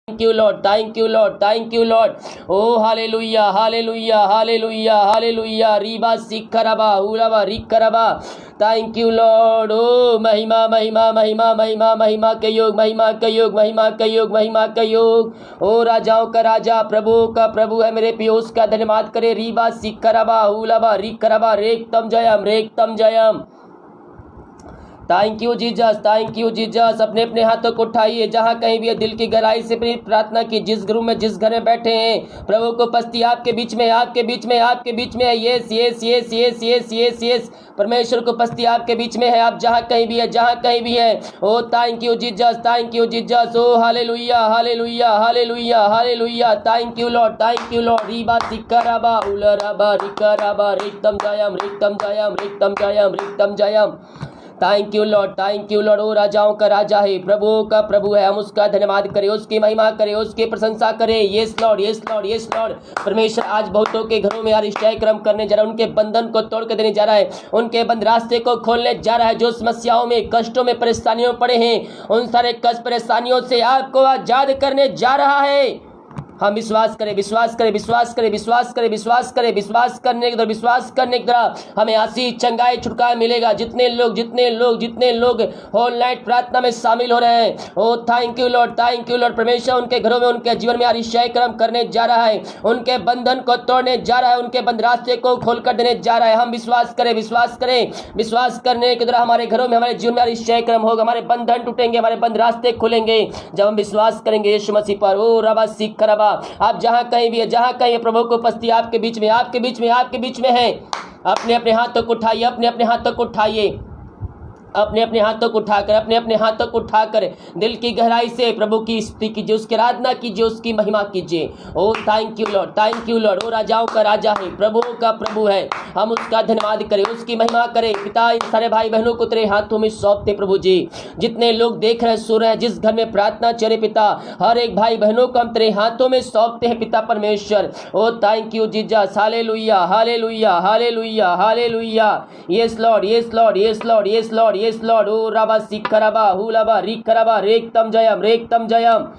Thank you, Lord. Thank you, Lord. Thank you, Lord. Oh, hallelujah, hallelujah, hallelujah, hallelujah. Riba sikaraba, uraba, rikaraba. Thank you, Lord. Oh, महिमा महिमा महिमा महिमा महिमा के योग, महिमा के योग, महिमा के योग, महिमा के योग. ओ राजाओं का राजा, प्रभु का प्रभु है मेरे पियो, उसका धन्यवाद करे. रीबा सिकरबा उलबा रिकरबा रेक्तम जयम, रेक्तम जयम. Thank you Jesus, thank you Jesus. अपने अपने हाथों को उठाइए, जहाँ कहीं भी दिल की गहराई से अपनी प्रार्थना की. जिस रूम में, जिस घर में बैठे हैं, प्रभु को उपस्थिति आपके बीच में, आपके बीच में, आपके बीच में है. Yes yes yes yes yes yes yes. परमेश्वर को उपस्थिति आपके बीच में है. आप जहाँ कहीं भी है, जहाँ कहीं भी है. Oh thank you Jesus, thank you Jesus. Oh hallelujah, hallelujah, hallelujah, hallelujah. Thank you Lord, thank you Lord. रीबा सिकरबा उलरबा रिकरबा रिक्तम जयम, रिक्तम जयम, रिक्तम जयम, रिक्तम जयम. Thank you Lord, thank you Lord. ओ राजाओं का राजा है, प्रभु का प्रभु है. हम उसका धन्यवाद करें, उसकी महिमा करें, उसकी प्रशंसा करें. Yes Lord, yes Lord, yes Lord. परमेश्वर आज बहुतों के घरों में अरिष्टय क्रम करने जा रहा है. उनके बंधन को तोड़ के देने जा रहा है, उनके बंद रास्ते को खोलने जा रहा है. जो समस्याओं में, कष्टों में, परेशानियों में पड़े हैं, उन सारे कष्ट परेशानियों से आपको आजाद करने जा रहा है. हम विश्वास करें, विश्वास करें, विश्वास करें, विश्वास करें, विश्वास करें. विश्वास करने की तरह, विश्वास करने की तरह हमें आशीष, चंगाई, छुटकारा मिलेगा. जितने लोग होल नाइट प्रार्थना में शामिल हो रहे हैं, oh thank you Lord, thank you Lord. परमेश्वर उनके घरों में, उनके जीवन में अतिशय कर्म करने जा रहा है. उनके बंधन को तोड़ने जा रहा है, उनके बंद रास्ते को खोलकर देने जा रहा है. हम विश्वास करें, विश्वास करें. विश्वास करने की तरह हमारे घरों में, हमारे जीवन में अतिशय कर्म होगा. हमारे बंधन टूटेंगे, हमारे बंद रास्ते खुलेंगे जब हम विश्वास करेंगे यीशु मसीह पर. ओ रबा सिकरबा. आप जहां कहीं भी है, जहां कहीं प्रभु को उपस्थिति आपके बीच में, आपके बीच में, आपके बीच में है. अपने अपने हाथों को उठाइए, अपने अपने हाथों को उठाइए, अपने अपने हाथों को उठाकर, अपने अपने हाथों को उठाकर दिल की गहराई से प्रभु की स्तुति कीजिए, उसकी आराधना कीजिए, उसकी महिमा कीजिए. Oh thank you Lord, thank you Lord. ओ राजाओं का राजा है, प्रभु का प्रभु है. हम उसका धन्यवाद करें, उसकी महिमा करें. पिता, इन सारे भाई बहनों को तेरे हाथों में सौंपते प्रभु जी. जितने लोग देख रहे हैं, सुन रहे हैं, जिस घर में प्रार्थना चले पिता, हर एक भाई बहनों को हम तेरे हाथों में सौंपते हैं पिता परमेश्वर. Oh thank you Jesus. Hallelujah, hallelujah, hallelujah, hallelujah. Yes Lord, yes Lord, yes Lord, yes Lord, yes Lord. ओ राबा सिकरबा हुलबा रिकरबा रेक्तम जयम, रेक्तम जयम.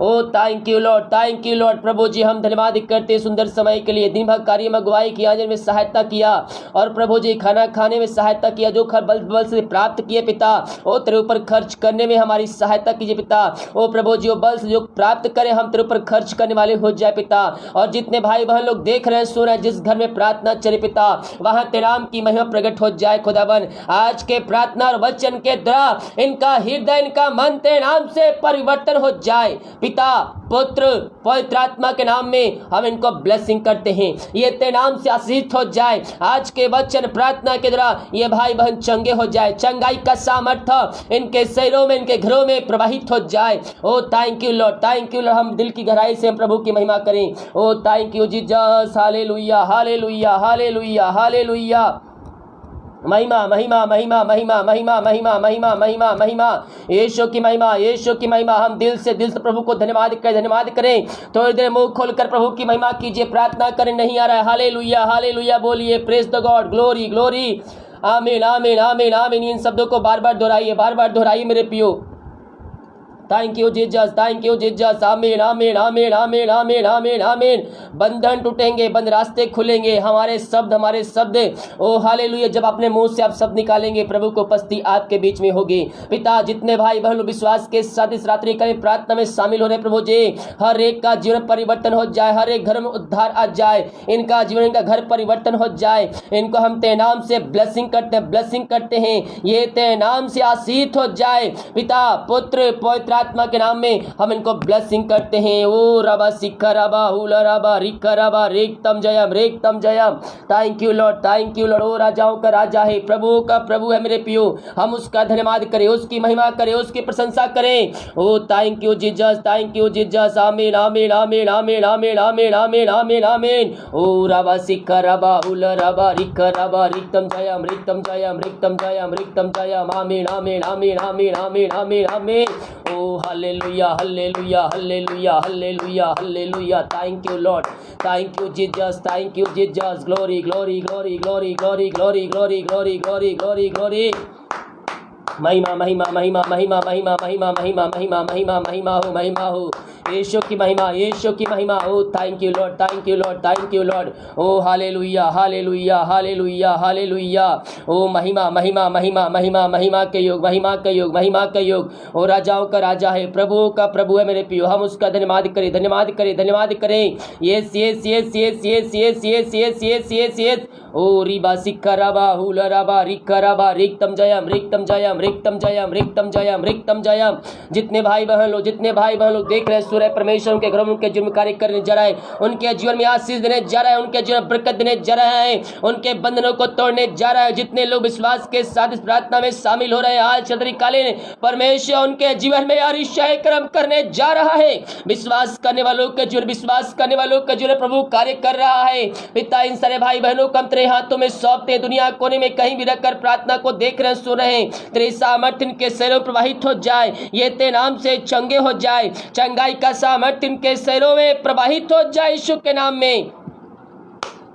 Oh thank you Lord, thank you Lord. प्रभु जी हम धन्यवाद करते हैं सुंदर समय के लिए. दिन भर कार्य में अगुवाई किया, में सहायता किया, और प्रभु जी खाना खाने में सहायता किया. जो बल से प्राप्त किए पिता, ओ तेरे ऊपर खर्च करने में हमारी सहायता कीजिए पिता. ओ प्रभु जी, वो बल से जो प्राप्त करें, हम तेरे ऊपर खर्च करने वाले हो जाए पिता. और जितने भाई बहन लोग देख रहे हैं, सुन रहे हैं, जिस घर में प्रार्थना चले पिता, वहां तेरे नाम की महिमा प्रकट हो जाए खुदावन. आज के प्रार्थना और वचन के द्वारा इनका हृदय, इनका मन तेरे नाम से परिवर्तन हो जाए पिता. पुत्र पवित्र आत्मा के नाम में हम इनको ब्लेसिंग करते हैं. ये तेरे नाम से आशीषित हो जाए. आज के वचन प्रार्थना के द्वारा ये भाई बहन चंगे हो जाए. चंगाई का सामर्थ्य इनके शरीरों में, इनके घरों में प्रवाहित हो जाए. Oh thank you Lord, thank you Lord. हम दिल की गहराई से हम प्रभु की महिमा करें. Oh thank you Jesus. Hallelujah, hallelujah, hallelujah, hallelujah. महिमा, महिमा, महिमा, महिमा, महिमा, महिमा, महिमा, महिमा, महिमा. यीशु की महिमा, यीशु की महिमा. हम दिल से प्रभु को धन्यवाद करें, धन्यवाद करें. थोड़ी देर मुंह खोलकर प्रभु की महिमा कीजिए. प्रार्थना करें, नहीं आ रहा है. हालेलुया, हालेलुया बोलिए. Praise the God, glory, glory. आमीन, आमीन, आमीन, आमीन. इन शब्दों को बार बार दोहराइए, बार बार दोहराइए मेरे पियो. Thank you Jesus, thank you Jesus. आमीन, आमीन, आमीन, आमीन, आमीन, आमीन, आमीन. बंधन टूटेंगे, बंद रास्ते खुलेंगे. हमारे शब्द ओ हालेलुया, जब अपने मुंह से आप शब्द निकालेंगे, प्रभु को उपस्थिति आपके बीच में होगी पिता. जितने भाई बहन विश्वास के साथ इस रात्रि का प्रार्थना में शामिल हो रहे प्रभु जी, हर एक का जीवन परिवर्तन हो जाए, हर एक घर में उद्धार आ जाए, इनका जीवन, इनका घर परिवर्तन हो जाए. इनको हम तेरे नाम से ब्लेसिंग करते हैं, ब्लेसिंग करते हैं. ये तेरे नाम से आशीष हो जाए पिता, पुत्र पवित्र आत्मा के नाम में हम इनको ब्लेसिंग करते हैं. ओ रबा सिकरबा हुलरबा रिकरबा रेक्तम जयम, रेक्तम जयम. Thank you Lord, thank you Lord. ओ राजाओं का राजा है, प्रभु का प्रभु है मेरे पियो. हम उसका धन्यवाद करें, उसकी महिमा करें, उसकी प्रशंसा करें. Oh thank you Jesus, thank you Jesus. आमीन, आमीन, आमीन, आमीन, आमीन, आमीन, आमीन, आमीन, आमीन. ओ रबा सिकरबा हुलरबा रिकरबा रिक्तम जयम, रिक्तम जयम, रिक्तम जयम, रिक्तम जयम. आमीन, आमीन, आमीन, आमीन, आमीन, आमीन, amen. O hallelujah, hallelujah, hallelujah, hallelujah, hallelujah. Thank you Lord, thank you Jesus, thank you Jesus. Glory, glory, glory, glory, glory, glory, glory, glory, glory, glory, glory. महिमा, महिमा, महिमा, महिमा, महिमा, महिमा, महिमा, महिमा, महिमा, महिमा हो, महिमा हो. यीशु की महिमा, यीशु की महिमा। Oh thank you Lord, thank you Lord, thank you Lord. Oh hallelujah, hallelujah, hallelujah, hallelujah. ओ महिमा, महिमा, महिमा, महिमा, महिमा के योग, महिमा के योग, महिमा के योग। ओ राजाओं का राजा है, प्रभुओं का प्रभु है मेरे प्रियो। हम उसका धन्यवाद करें, धन्यवाद करें, धन्यवाद करें। Yes yes yes yes yes yes yes yes yes yes yes. ओ रिबा सिक्खराबा हुलराबा रिक्खराबा रिक्तम जयम, रिक्तम जयम, रिक्तम जयम, रिक्तम जयम, रिक्तम जयम। जितने भाई बहन लोग, जितने भाई बहन लोग देख रहे हैं सूर्य परमेश्वर उनके घरों में उनके जीवन में कार्य करने जा रहा है, उनके जीवन में आशीष देने जा रहा है, उनके जीवन में बरकत देने जा रहा है, उनके बंधनों को तोड़ने जा रहा है। जितने लोग विश्वास के साथ इस प्रार्थना में शामिल हो रहे हैं, आज चंद्रिकालीन परमेश्वर उनके जीवन में अतिशय कर्म करने जा रहा है। विश्वास करने वालों के जीवन, विश्वास करने वालों के जीवन प्रभु कार्य कर रहा है। पिता, इन सारे भाई बहनों को हम तेरे हाथों में सौंपते हैं। दुनिया कोने में कहीं भी रखकर प्रार्थना को देख रहे हैं, सुन रहे हैं, तेरे सामर्थ्य इनके शरीरों प्रवाहित हो जाए, ये तेरे नाम से चंगे हो जाए, चंगाई का सामर्थ्य इनके शरीरों में प्रवाहित हो जाए यीशु के नाम में।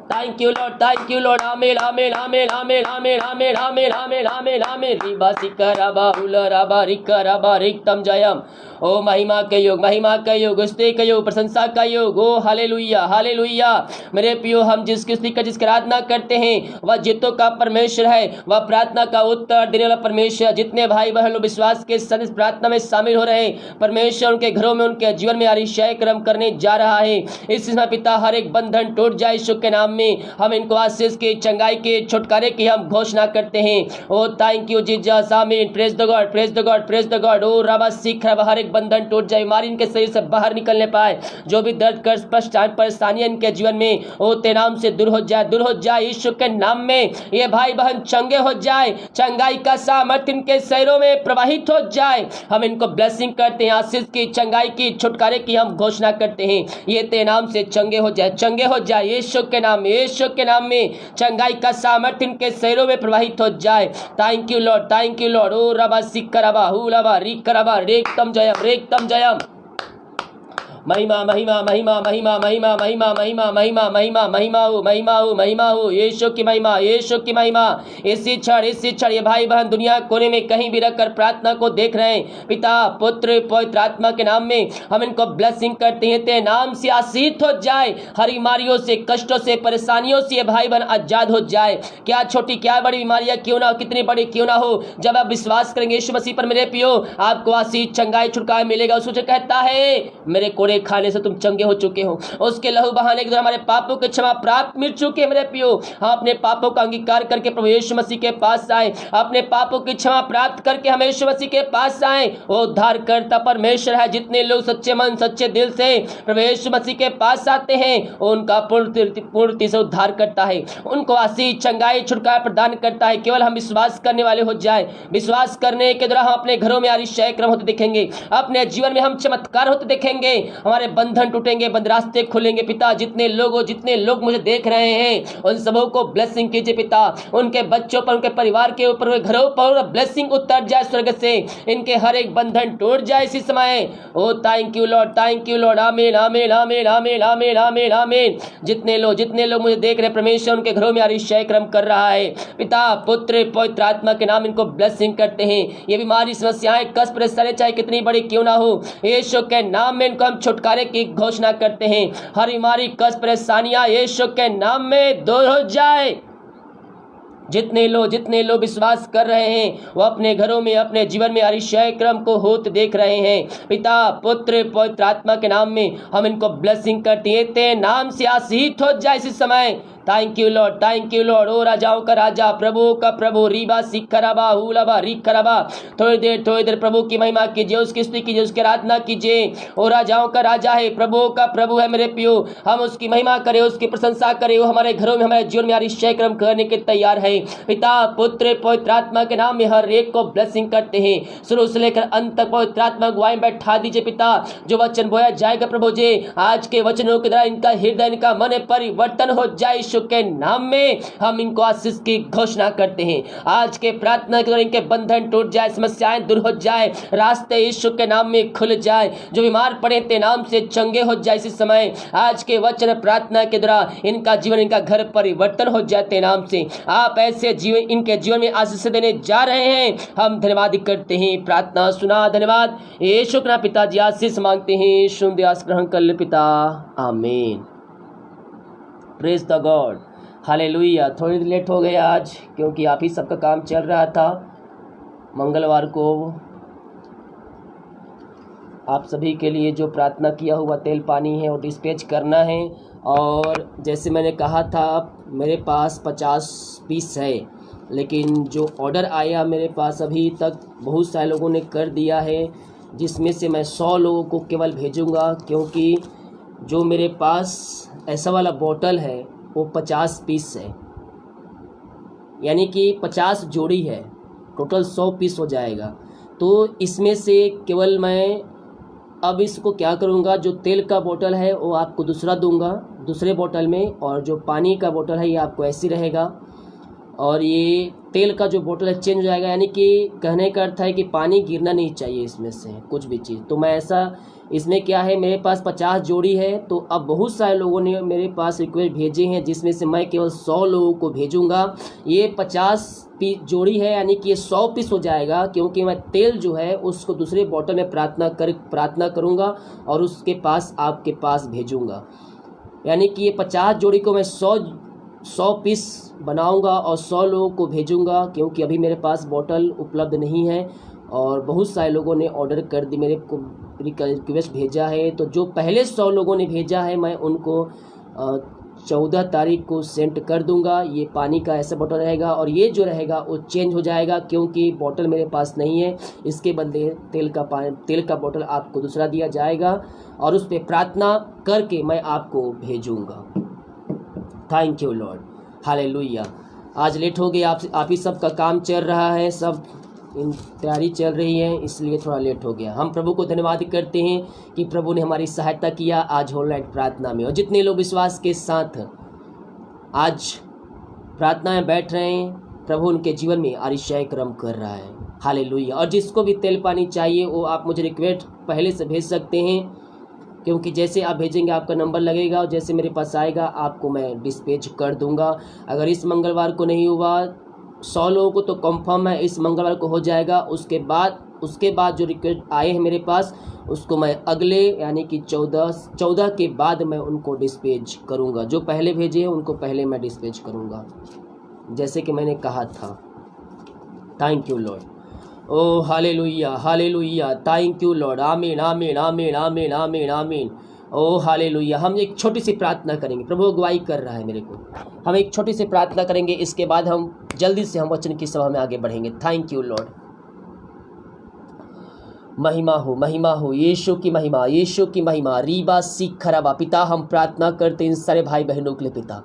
Thank you Lord, thank you Lord. आमेन, आमेन, आमेन, आमेन, आमेन, आमेन, आमेन, आमेन, आमेन, आमेन। रिबा सिक्खराबा हुलराबा रिक्खराबा रिक्तम जयम। ओ महिमा के योग, महिमा का योग, स्तुति का योग, प्रशंसा का योग। ओ हालेलुया, हालेलुया। मेरे प्रियो, हम जिस किस्ती का जिसकी आराधना करते हैं वह जीतों का परमेश्वर है, वह प्रार्थना का उत्तर देने वाला परमेश्वर। जितने भाई बहन लोग विश्वास के साथ इस प्रार्थना में शामिल हो रहे हैं, परमेश्वर उनके घरों में उनके जीवन में अतिशय कर्म करने जा रहा है। इस समय पिता, हर एक बंधन टूट जाए यीशु के नाम में। हम इनको आशीष के, चंगाई के, छुटकारे की हम घोषणा करते हैं। ओ थैंक यू जीसस, आमीन। Praise the God, praise the God, praise the God. ओ रबा सिक्खराबा, हर एक बंधन टूट जाए, बीमारी इनके शरीर से बाहर निकलने पाए, जो भी दर्द, कष्ट, परेशानियां इनके जीवन में ओ तेरे नाम से दूर हो जाए, दूर हो जाए यीशु के नाम में। ये भाई बहन चंगे हो जाए, चंगाई का सामर्थ्य इनके शरीरों में प्रवाहित हो जाए। हम इनको ब्लेसिंग करते हैं, आशीष की, चंगाई की, छुटकारे की हम घोषणा करते हैं। ये तेरे नाम से चंगे हो जाए, चंगे हो जाए यीशु के नाम में, यीशु के नाम में। चंगाई का सामर्थ्य इनके शरीरों में प्रवाहित हो जाए। Thank you Lord, thank you Lord. ओ रबा सिक्खराबा हुलराबा रिक्खराबा रेक्तम जयम, रेक्तम जयम। महिमा, महिमा, महिमा, महिमा, महिमा, महिमा, महिमा, महिमा, महिमा, महिमा हो, महिमा हो, महिमा हो। यीशु की महिमा, यीशु की महिमा। इसी क्षण ये भाई बहन दुनिया कोने में कहीं भी रखकर प्रार्थना को देख रहे हैं, पिता, पुत्र, पवित्र आत्मा के नाम में हम इनको ब्लेसिंग करते हैं। तेरे नाम से आशीष हो जाए, हर बीमारियों से, कष्टों से, परेशानियों से ये भाई बहन आजाद हो जाए। क्या छोटी, क्या बड़ी बीमारियां क्यों ना हो, कितनी बड़ी क्यों ना हो, जब आप विश्वास करेंगे यीशु मसीह पर मेरे प्रियो, आपको आशीष, चंगाई, छुटकारा मिलेगा। उसको कहता है, मेरे कोड़े खाने से तुम चंगे हो चुके हो, उसके लहू बहाने के द्वारा हमारे पापों की क्षमा प्राप्त मिल चुकी है मेरे प्रियो। हम अपने पापों का अंगीकार करके प्रभु यीशु मसीह के पास आए, अपने पापों की क्षमा प्राप्त करके हम यीशु मसीह के पास आए। वो उद्धारकर्ता परमेश्वर है। जितने लोग सच्चे मन, सच्चे दिल से प्रभु यीशु मसीह के पास आते हैं, उनका पूर्णतः से उद्धार करता है, उनको आशीष, चंगाई, छुटकारा प्रदान करता है। केवल हम विश्वास करने वाले हो जाए। विश्वास करने के द्वारा हम अपने घरों में अतिशय क्रम होते दिखेंगे, अपने जीवन में हम चमत्कार होते दिखेंगे, हमारे बंधन टूटेंगे, बंद रास्ते खुलेंगे। पिता, जितने लोग मुझे देख रहे हैं उन सबों को ब्लेसिंग कीजिए पिता, उनके बच्चों पर, उनके परिवार के ऊपर, घरों पर ब्लेसिंग उतर जाए स्वर्ग से, इनके हर एक बंधन टूट जाए इसी समय। Oh thank you Lord, thank you Lord. आमीन, आमीन, आमीन, आमीन, आमीन, आमीन, आमीन। जितने लोग मुझे देख रहे हैं, परमेश्वर उनके घरों में अतिशय क्रम कर रहा है। पिता, पुत्र, पवित्र आत्मा के नाम इनको ब्लेसिंग करते हैं। ये बीमारी, समस्याएं, कष्ट, परेशानी चाहे कितनी बड़ी क्यों ना हो, यीशु के नाम में इनको हम छुटकारे की घोषणा करते हैं। हर बीमारी, कष्ट, परेशानियां यीशु के नाम में दूर हो जाए। जितने लोग विश्वास कर रहे हैं वो अपने घरों में, अपने जीवन में अतिशय क्रम को होते देख रहे हैं। पिता, पुत्र, पवित्र आत्मा के नाम में हम इनको ब्लेसिंग करते हैं। तेरे नाम से आशीष हो जाए इसी समय। Thank you Lord, thank you Lord. ओ राजाओं का राजा, प्रभु का प्रभु, रीबा सिक्खराबा हुलराबा रिक्खराबा। थोड़ी देर प्रभु की महिमा कीजिए, उसकी स्तुति कीजिए, उसकी आराधना कीजिए। ओ राजाओं का राजा है, प्रभु का प्रभु है मेरे प्रियो। हम उसकी महिमा करें, उसकी प्रशंसा करें। वो हमारे घरों में, हमारे जीवन में अतिशय कर्म करने के तैयार है। पिता, पुत्र, पवित्र आत्मा के नाम में हर एक को ब्लेसिंग करते हैं। शुरू से लेकर अंत तक पवित्र आत्मा अगुवाई बैठा दीजिए पिता। जो वचन बोया जाएगा प्रभु जी, आज के वचनों के द्वारा इनका हृदय, इनका मन परिवर्तन हो जाए यीशु के नाम में हम इनको आशीष की घोषणा करते हैं। आज के प्रार्थना के द्वारा इनके बंधन टूट जाए, समस्याएं दूर हो जाए, रास्ते यीशु के नाम में खुल जाए। जो बीमार पड़े ते नाम से चंगे हो जाए। इसी समय आज के वचन प्रार्थना के द्वारा इनका जीवन, इनका घर परिवर्तन हो जाते नाम से। आप ऐसे जीवन इनके जीवन में आशीष देने जा रहे हैं। हम धन्यवाद करते हैं। प्रार्थना सुना, धन्यवाद। यीशु के नाम पिताजी आशीष मांगते हैं। सुन आस ग्रहण कर ले पिता, आमीन। Praise the God, hallelujah. थोड़ी लेट हो गए आज, क्योंकि आप ही सबका काम चल रहा था। मंगलवार को आप सभी के लिए जो प्रार्थना किया हुआ तेल पानी है वो डिस्पैच करना है। और जैसे मैंने कहा था, मेरे पास 50 पीस है, लेकिन जो ऑर्डर आया मेरे पास अभी तक बहुत सारे लोगों ने कर दिया है, जिसमें से मैं 100 लोगों को केवल भेजूंगा। क्योंकि जो मेरे पास ऐसा वाला बोतल है वो 50 पीस है, यानी कि 50 जोड़ी है, टोटल 100 पीस हो जाएगा। तो इसमें से केवल मैं अब इसको क्या करूँगा, जो तेल का बोतल है वो आपको दूसरा दूंगा, दूसरे बोतल में, और जो पानी का बोतल है ये आपको ऐसे रहेगा। और ये तेल का जो बोतल है चेंज हो जाएगा, यानी कि कहने का अर्थ है कि पानी गिरना नहीं चाहिए इसमें से कुछ भी चीज़। तो मैं ऐसा, इसमें क्या है, मेरे पास 50 जोड़ी है। तो अब बहुत सारे लोगों ने मेरे पास रिक्वेस्ट भेजे हैं, जिसमें से मैं केवल 100 लोगों को भेजूंगा। ये 50 पीस जोड़ी है, यानी कि ये 100 पीस हो जाएगा। क्योंकि मैं तेल जो है उसको दूसरे बोतल में प्रार्थना करूँगा और उसके पास आपके पास भेजूँगा। यानी कि ये 50 जोड़ी को मैं 100 पीस बनाऊंगा और 100 लोगों को भेजूंगा। क्योंकि अभी मेरे पास बोतल उपलब्ध नहीं है और बहुत सारे लोगों ने ऑर्डर कर दी, मेरे को रिक्वेस्ट भेजा है। तो जो पहले 100 लोगों ने भेजा है मैं उनको 14 तारीख को सेंड कर दूंगा। ये पानी का ऐसा बोतल रहेगा और ये जो रहेगा वो चेंज हो जाएगा, क्योंकि बोतल मेरे पास नहीं है। इसके बदले तेल का बोतल आपको दूसरा दिया जाएगा और उस पर प्रार्थना करके मैं आपको भेजूंगा। Thank you Lord, hallelujah. आज लेट हो गया, आप ही सब का काम चल रहा है, सब इन तैयारी चल रही है, इसलिए थोड़ा लेट हो गया। हम प्रभु को धन्यवाद करते हैं कि प्रभु ने हमारी सहायता किया आज होल नाइट प्रार्थना में। और जितने लोग विश्वास के साथ आज प्रार्थना में बैठ रहे हैं, प्रभु उनके जीवन में अतिशय कर्म कर रहा है, हालेलुया। और जिसको भी तेल पानी चाहिए वो आप मुझे रिक्वेस्ट पहले से भेज सकते हैं, क्योंकि जैसे आप भेजेंगे आपका नंबर लगेगा और जैसे मेरे पास आएगा आपको मैं डिस्पैच कर दूंगा। अगर इस मंगलवार को नहीं हुआ, 100 लोगों को तो कंफर्म है इस मंगलवार को हो जाएगा। उसके बाद जो रिक्वेस्ट आए हैं मेरे पास, उसको मैं अगले यानी कि 14 के बाद मैं उनको डिस्पैच करूंगा। जो पहले भेजे हैं उनको पहले मैं डिस्पैच करूंगा, जैसे कि मैंने कहा था। Thank you Lord, oh hallelujah, hallelujah. Thank you Lord, आमीन, आमीन, आमीन, आमीन, आमीन, आमीन। Oh hallelujah. हम एक छोटी सी प्रार्थना करेंगे, प्रभु अगुवाई कर रहा है मेरे को। हम एक छोटी सी प्रार्थना करेंगे, इसके बाद हम जल्दी से हम वचन की सभा में आगे बढ़ेंगे। Thank you Lord. महिमा हो, महिमा हो, यीशु की महिमा, यीशु की महिमा। रीबा सीख खराबा। पिता, हम प्रार्थना करते इन सारे भाई बहनों के लिए पिता,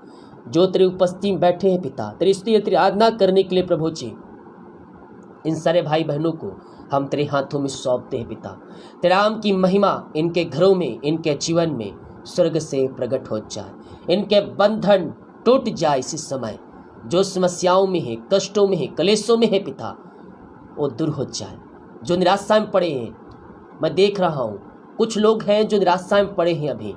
जो तेरी उपस्थिति में बैठे हैं पिता, तेरी स्तुति तेरी आराधना करने के लिए प्रभु जी। इन सारे भाई बहनों को हम तेरे हाथों में सौंपते हैं पिता। तेरे नाम की महिमा इनके घरों में, इनके जीवन में स्वर्ग से प्रकट हो जाए। इनके बंधन टूट जाए इसी समय। जो समस्याओं में है, कष्टों में है, कलेशों में है पिता, वो दूर हो जाए। जो निराशा में पड़े हैं, मैं देख रहा हूँ कुछ लोग हैं जो निराशा में पड़े हैं अभी,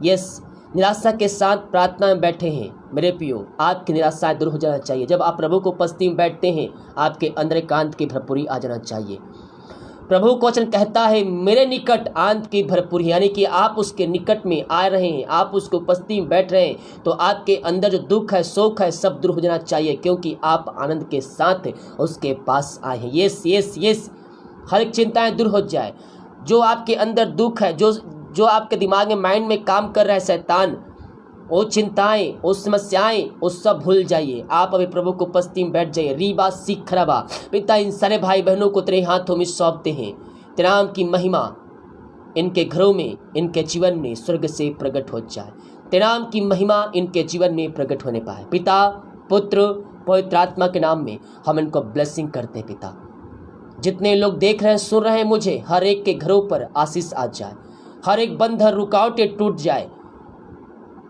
यस, निराशा के साथ प्रार्थना में बैठे हैं। मेरे प्रियो, आपकी निराशा दूर हो जाना चाहिए। जब आप प्रभु को उपस्थिति में बैठते हैं, आपके अंदर एकांत की भरपूरी आ जाना चाहिए। प्रभु का वचन कहता है, मेरे निकट आनंद की भरपूरी, यानी कि आप उसके निकट में आ रहे हैं, आप उसके उपस्थिति में बैठ रहे हैं, तो आपके अंदर जो दुख है, शोक है, सब दूर हो जाना चाहिए, क्योंकि आप आनंद के साथ उसके पास आए हैं। यस यस यस, हर एक चिंताएं दूर हो जाए। जो आपके अंदर दुख है, जो आपके दिमाग में, माइंड में काम कर रहा है शैतान, वो चिंताएं, वो समस्याएं, वो सब भूल जाइए। आप अभी प्रभु को उपस्थिति में बैठ जाइए। रीबा सीख खराबा। पिता, इन सारे भाई बहनों को तेरे हाथों में सौंपते हैं। तेरे नाम की महिमा इनके घरों में, इनके जीवन में स्वर्ग से प्रकट हो जाए। तेरे नाम की महिमा इनके जीवन में प्रकट होने पाए। पिता, पुत्र, पवित्र आत्मा के नाम में हम इनको ब्लेसिंग करते हैं पिता। जितने लोग देख रहे हैं, सुन रहे हैं मुझे, हर एक के घरों पर आशीष आ जाए। हर एक बंधन, रुकावटें टूट जाए।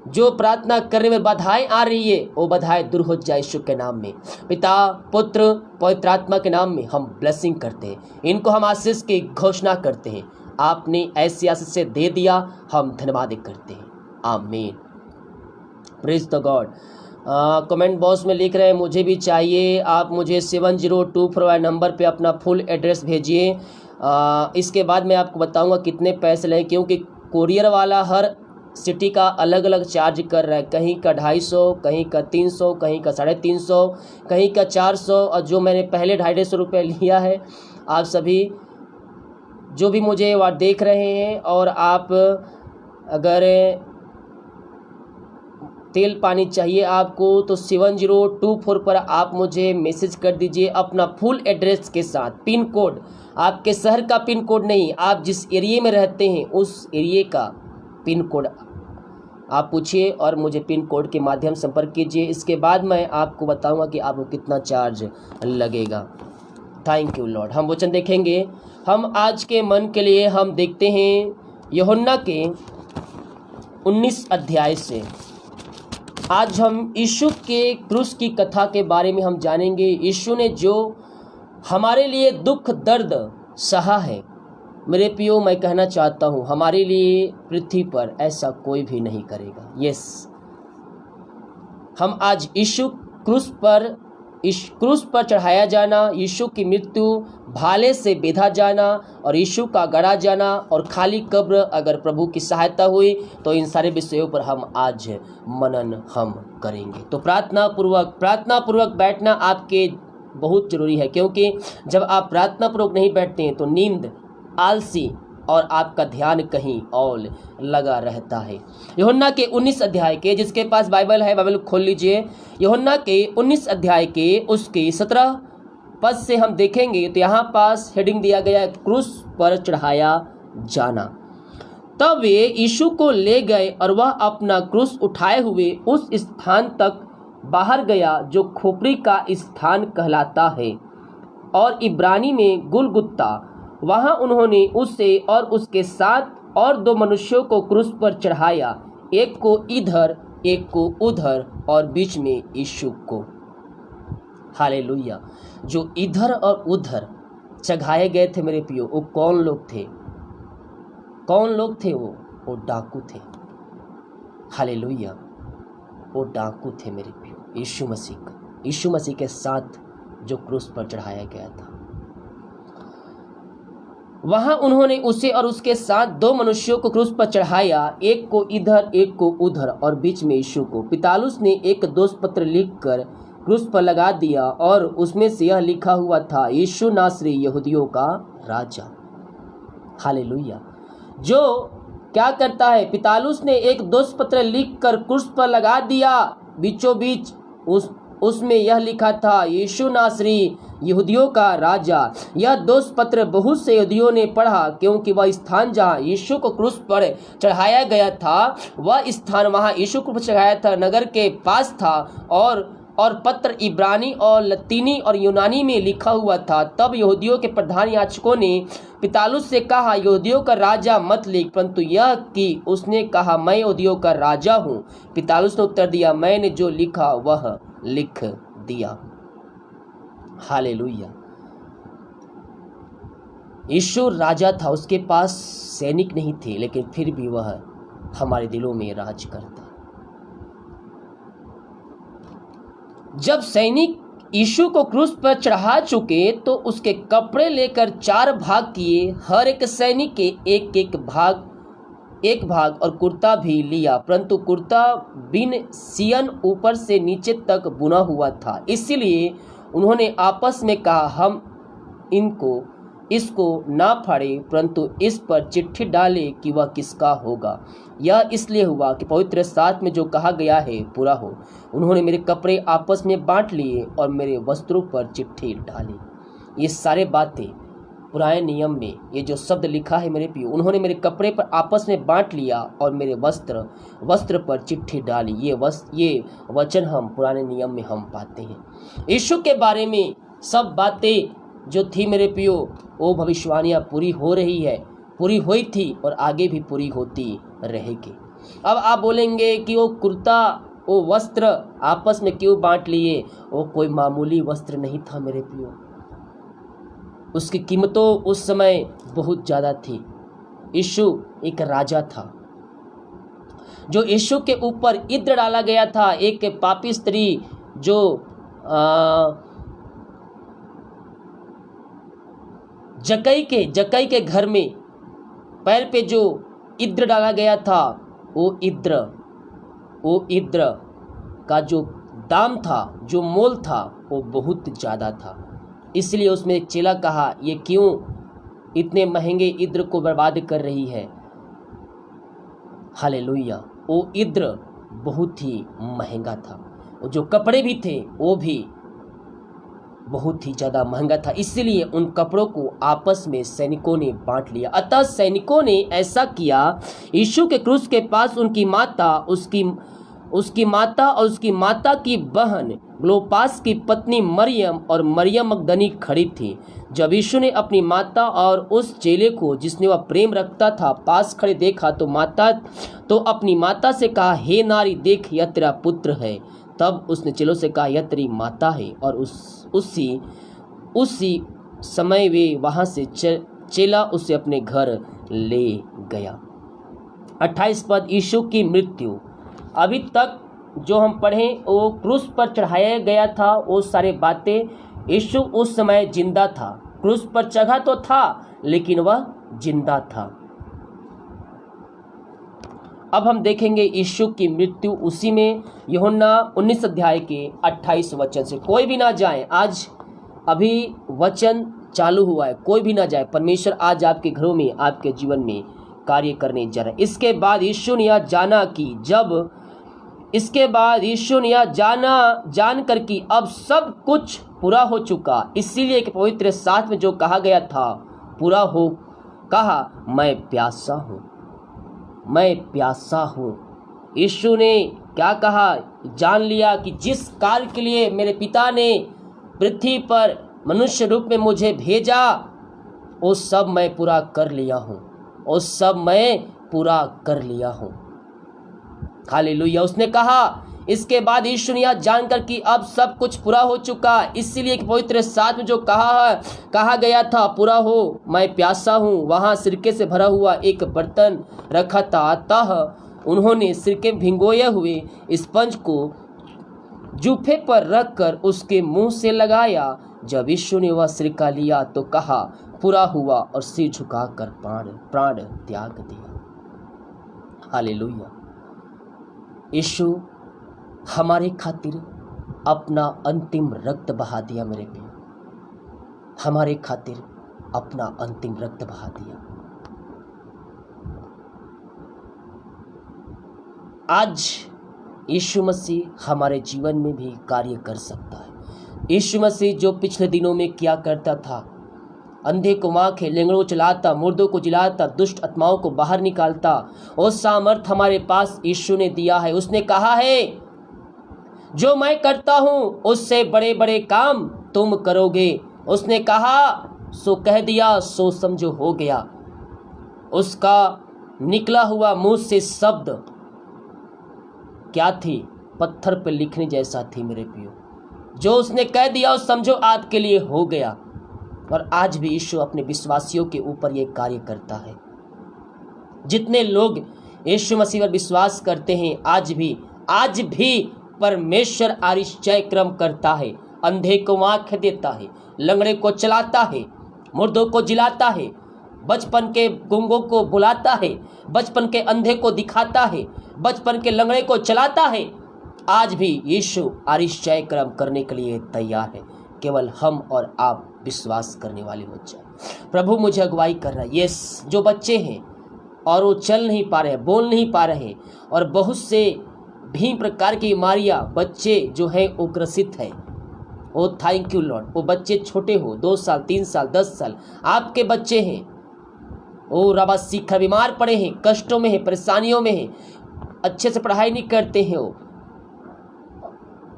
जो प्रार्थना करने में बाधाएं आ रही है वो बाधाएं दूर हो जाए यीशु के नाम में। पिता, पुत्र, पवित्र आत्मा के नाम में हम ब्लेसिंग करते हैं, इनको हम आशीष की घोषणा करते हैं। आपने ऐसी आशीष से दे दिया, हम धन्यवाद करते हैं। आमीन। Praise the God. Comment box में लिख रहे हैं मुझे भी चाहिए। आप मुझे 7024 नंबर पे अपना फुल एड्रेस भेजिए। इसके बाद मैं आपको बताऊंगा कितने पैसे लें, क्योंकि कोरियर वाला हर सिटी का अलग अलग चार्ज कर रहा है। कहीं का 250, कहीं का 300, कहीं का 350, कहीं का 400, और जो मैंने पहले 250 रुपये लिया है। आप सभी जो भी मुझे वहाँ देख रहे हैं, और आप अगर तेल पानी चाहिए आपको तो 7024 पर आप मुझे मैसेज कर दीजिए अपना फुल एड्रेस के साथ। पिन कोड, आपके शहर का पिन कोड नहीं, आप जिस एरिया में रहते हैं उस एरिया का पिन कोड आप पूछिए और मुझे पिन कोड के माध्यम संपर्क कीजिए। इसके बाद मैं आपको बताऊंगा कि आपको कितना चार्ज लगेगा। Thank you Lord. हम वचन देखेंगे। हम आज के मन के लिए हम देखते हैं यूहन्ना के 19 अध्याय से। आज हम यीशु के क्रूस की कथा के बारे में हम जानेंगे। यीशु ने जो हमारे लिए दुख दर्द सहा है, मेरे प्रियो, मैं कहना चाहता हूँ हमारे लिए पृथ्वी पर ऐसा कोई भी नहीं करेगा। यस, हम आज यीशु क्रूस पर चढ़ाया जाना, यीशु की मृत्यु, भाले से बेधा जाना और यीशु का गड़ा जाना और खाली कब्र, अगर प्रभु की सहायता हुई तो इन सारे विषयों पर हम आज मनन हम करेंगे। तो प्रार्थना पूर्वक बैठना आपके बहुत जरूरी है, क्योंकि जब आप प्रार्थना पूर्वक नहीं बैठते हैं तो नींद, आलसी और आपका ध्यान कहीं और लगा रहता है। यूहन्ना के 19 अध्याय के, जिसके पास बाइबल है बाइबल खोल लीजिए। यूहन्ना के 19 अध्याय के उसके 17 पद से हम देखेंगे तो यहाँ पास हेडिंग दिया गया है, क्रूस पर चढ़ाया जाना। तब वे यीशु को ले गए और वह अपना क्रूस उठाए हुए उस स्थान तक बाहर गया जो खोपड़ी का स्थान कहलाता है और इब्रानी में गुलगुत्ता। वहां उन्होंने उसे और उसके साथ और 2 मनुष्यों को क्रूस पर चढ़ाया, एक को इधर एक को उधर और बीच में यीशु को। हालेलुया। जो इधर और उधर चढ़ाए गए थे मेरे प्रियो, वो कौन लोग थे? वो डाकू थे। हालेलुया, वो डाकू थे मेरे प्रियो। यीशु मसीह के साथ जो क्रूस पर चढ़ाया गया था। वहां उन्होंने उसे और उसके साथ 2 मनुष्यों को क्रूस पर चढ़ाया, एक को इधर एक को उधर और बीच में यीशु को। पिलातुस ने एक दोष पत्र लिखकर क्रूस पर लगा दिया और उसमें से यह लिखा हुआ था, यीशु नासरी यहूदियों का राजा। हालेलुया। जो क्या करता है, पिलातुस ने एक दोष पत्र लिखकर क्रूस पर लगा दिया, बीचों बीच उसमें यह लिखा था, यीशु नासरी यहूदियों का राजा। यह दोष पत्र बहुत से यहूदियों ने पढ़ा, क्योंकि वह स्थान जहाँ यीशु को क्रूस पर चढ़ाया गया था, वह स्थान वहाँ यीशु को चढ़ाया था नगर के पास था और पत्र इब्रानी और लतीनी और यूनानी में लिखा हुआ था। तब यहूदियों के प्रधान याजकों ने पिलातुस से कहा, यहूदियों का राजा मत लिख, परंतु यह कि उसने कहा, मैं यहूदियों का राजा हूँ। पिलातुस ने उत्तर दिया, मैंने जो लिखा वह लिख दिया। हालेलुया। यीशु राजा था, उसके पास सैनिक नहीं थे, लेकिन फिर भी वह हमारे दिलों में राज करता। जब सैनिक यीशु को क्रूस पर चढ़ा चुके तो उसके कपड़े लेकर 4 भाग किए, हर एक सैनिक के एक भाग और कुर्ता भी लिया, परंतु कुर्ता बिन सियन ऊपर से नीचे तक बुना हुआ था। इसलिए उन्होंने आपस में कहा, हम इसको ना फाड़े, परंतु इस पर चिट्ठी डाले कि वह किसका होगा। यह इसलिए हुआ कि पवित्र शास्त्र में जो कहा गया है पूरा हो। उन्होंने मेरे कपड़े आपस में बांट लिए और मेरे वस्त्रों पर चिट्ठी डाली। ये सारे बातें पुराने नियम में, ये जो शब्द लिखा है मेरे प्रियो, उन्होंने मेरे कपड़े पर आपस में बांट लिया और मेरे वस्त्र पर चिट्ठी डाली। ये वचन हम पुराने नियम में हम पाते हैं। यीशु के बारे में सब बातें जो थी मेरे प्रियो, वो भविष्यवाणियाँ पूरी हो रही है, पूरी हुई थी और आगे भी पूरी होती रहेगी। अब आप बोलेंगे कि वो कुर्ता, वो वस्त्र आपस में क्यों बांट लिए? वो कोई मामूली वस्त्र नहीं था मेरे प्रियो, उसकी कीमतों उस समय बहुत ज़्यादा थी। यीशु एक राजा था, जो यीशु के ऊपर इत्र डाला गया था। एक पापी स्त्री जो जक्कई के घर में पैर पे जो इत्र डाला गया था, वो इत्र का जो दाम था, जो मोल था, वो बहुत ज़्यादा था। इसलिए उसमें एक चेला कहा, ये क्यों इतने महंगे इत्र को बर्बाद कर रही है? हालेलुया। वो इत्र बहुत ही महंगा था, वो जो कपड़े भी थे वो भी बहुत ही ज़्यादा महंगा था। इसलिए उन कपड़ों को आपस में सैनिकों ने बांट लिया। अतः सैनिकों ने ऐसा किया, यीशु के क्रूस के पास उनकी माता, उसकी माता और उसकी माता की बहन क्लोपास की पत्नी मरियम और मरियम मगदली खड़ी थी। जब यीशु ने अपनी माता और उस चेले को, जिसने वह प्रेम रखता था, पास खड़े देखा तो अपनी माता से कहा, हे नारी, देख यह तेरा पुत्र है। तब उसने चेलों से कहा, यह तेरी माता है। और उसी समय वे वहाँ से चेला उसे अपने घर ले गया। 28 पद, यीशु की मृत्यु। अभी तक जो हम पढ़ें वो क्रूस पर चढ़ाया गया था, वो सारे बातें। यीशु उस समय जिंदा था, क्रूस पर चढ़ा तो था लेकिन वह जिंदा था। अब हम देखेंगे यीशु की मृत्यु। उसी में यूहन्ना 19 अध्याय के 28 वचन से। कोई भी ना जाए, आज अभी वचन चालू हुआ है, कोई भी ना जाए। परमेश्वर आज आपके घरों में, आपके जीवन में कार्य करने जा रहा है। इसके बाद यीशु ने यह जान कर कि अब सब कुछ पूरा हो चुका, इसीलिए कि पवित्र शास्त्र में जो कहा गया था पूरा हो, कहा, मैं प्यासा हूँ। यीशु ने क्या कहा? जान लिया कि जिस कार्य के लिए मेरे पिता ने पृथ्वी पर मनुष्य रूप में मुझे भेजा, वो सब मैं पूरा कर लिया हूँ। हालेलुया। उसने कहा, इसके बाद यीशु ने यह जानकर कि अब सब कुछ पूरा हो चुका, इसीलिए कि पवित्र शास्त्र में जो कहा गया था पूरा हो, मैं प्यासा हूँ, वहाँ सिरके से भरा हुआ एक बर्तन रखा था। अतः उन्होंने सिरके में भिगोए हुए स्पंज को जूफे पर रखकर उसके मुंह से लगाया। जब यीशु ने वह सिरका लिया तो कहा, पूरा हुआ, और सिर झुकाकर प्राण त्याग दिया। हालेलुया। यीशु हमारे खातिर अपना अंतिम रक्त बहा दिया। मेरे प्रिय, हमारे खातिर अपना अंतिम रक्त बहा दिया। आज यीशु मसीह हमारे जीवन में भी कार्य कर सकता है। यीशु मसीह जो पिछले दिनों में क्या करता था, अंधे को आंखें, लंगड़ों को चलाता, मुर्दों को जिलाता, दुष्ट आत्माओं को बाहर निकालता, वो सामर्थ हमारे पास यीशु ने दिया है। उसने कहा है, जो मैं करता हूं उससे बड़े बड़े काम तुम करोगे। उसने कहा, सो कह दिया, सो समझो हो गया। उसका निकला हुआ मुंह से शब्द क्या थी? पत्थर पर लिखने जैसा थी मेरे प्रियो। जो उसने कह दिया, उस समझो आपके लिए हो गया। और आज भी यीशु अपने विश्वासियों के ऊपर यह कार्य करता है। जितने लोग यीशु मसीह पर विश्वास करते हैं, आज भी परमेश्वर आश्चर्य क्रम करता है। अंधे को आंख देता है, लंगड़े को चलाता है, मुर्दों को जिलाता है, बचपन के गूंगों को बुलाता है, बचपन के अंधे को दिखाता है, बचपन के लंगड़े को चलाता है। आज भी यीशु आश्चर्य क्रम करने के लिए तैयार है। केवल हम और आप विश्वास करने वाले हो जाए। प्रभु मुझे अगुवाई कर रहा है। यस, जो बच्चे हैं और वो चल नहीं पा रहे, बोल नहीं पा रहे, और बहुत से भी प्रकार की बीमारियां बच्चे जो हैं वो ग्रसित है। Oh thank you Lord. वो बच्चे छोटे हो, 2 साल, 3 साल, 10 साल आपके बच्चे हैं, वो रबा सीखकर बीमार पड़े हैं, कष्टों में हैं, परेशानियों में हैं, अच्छे से पढ़ाई नहीं करते हैं, वो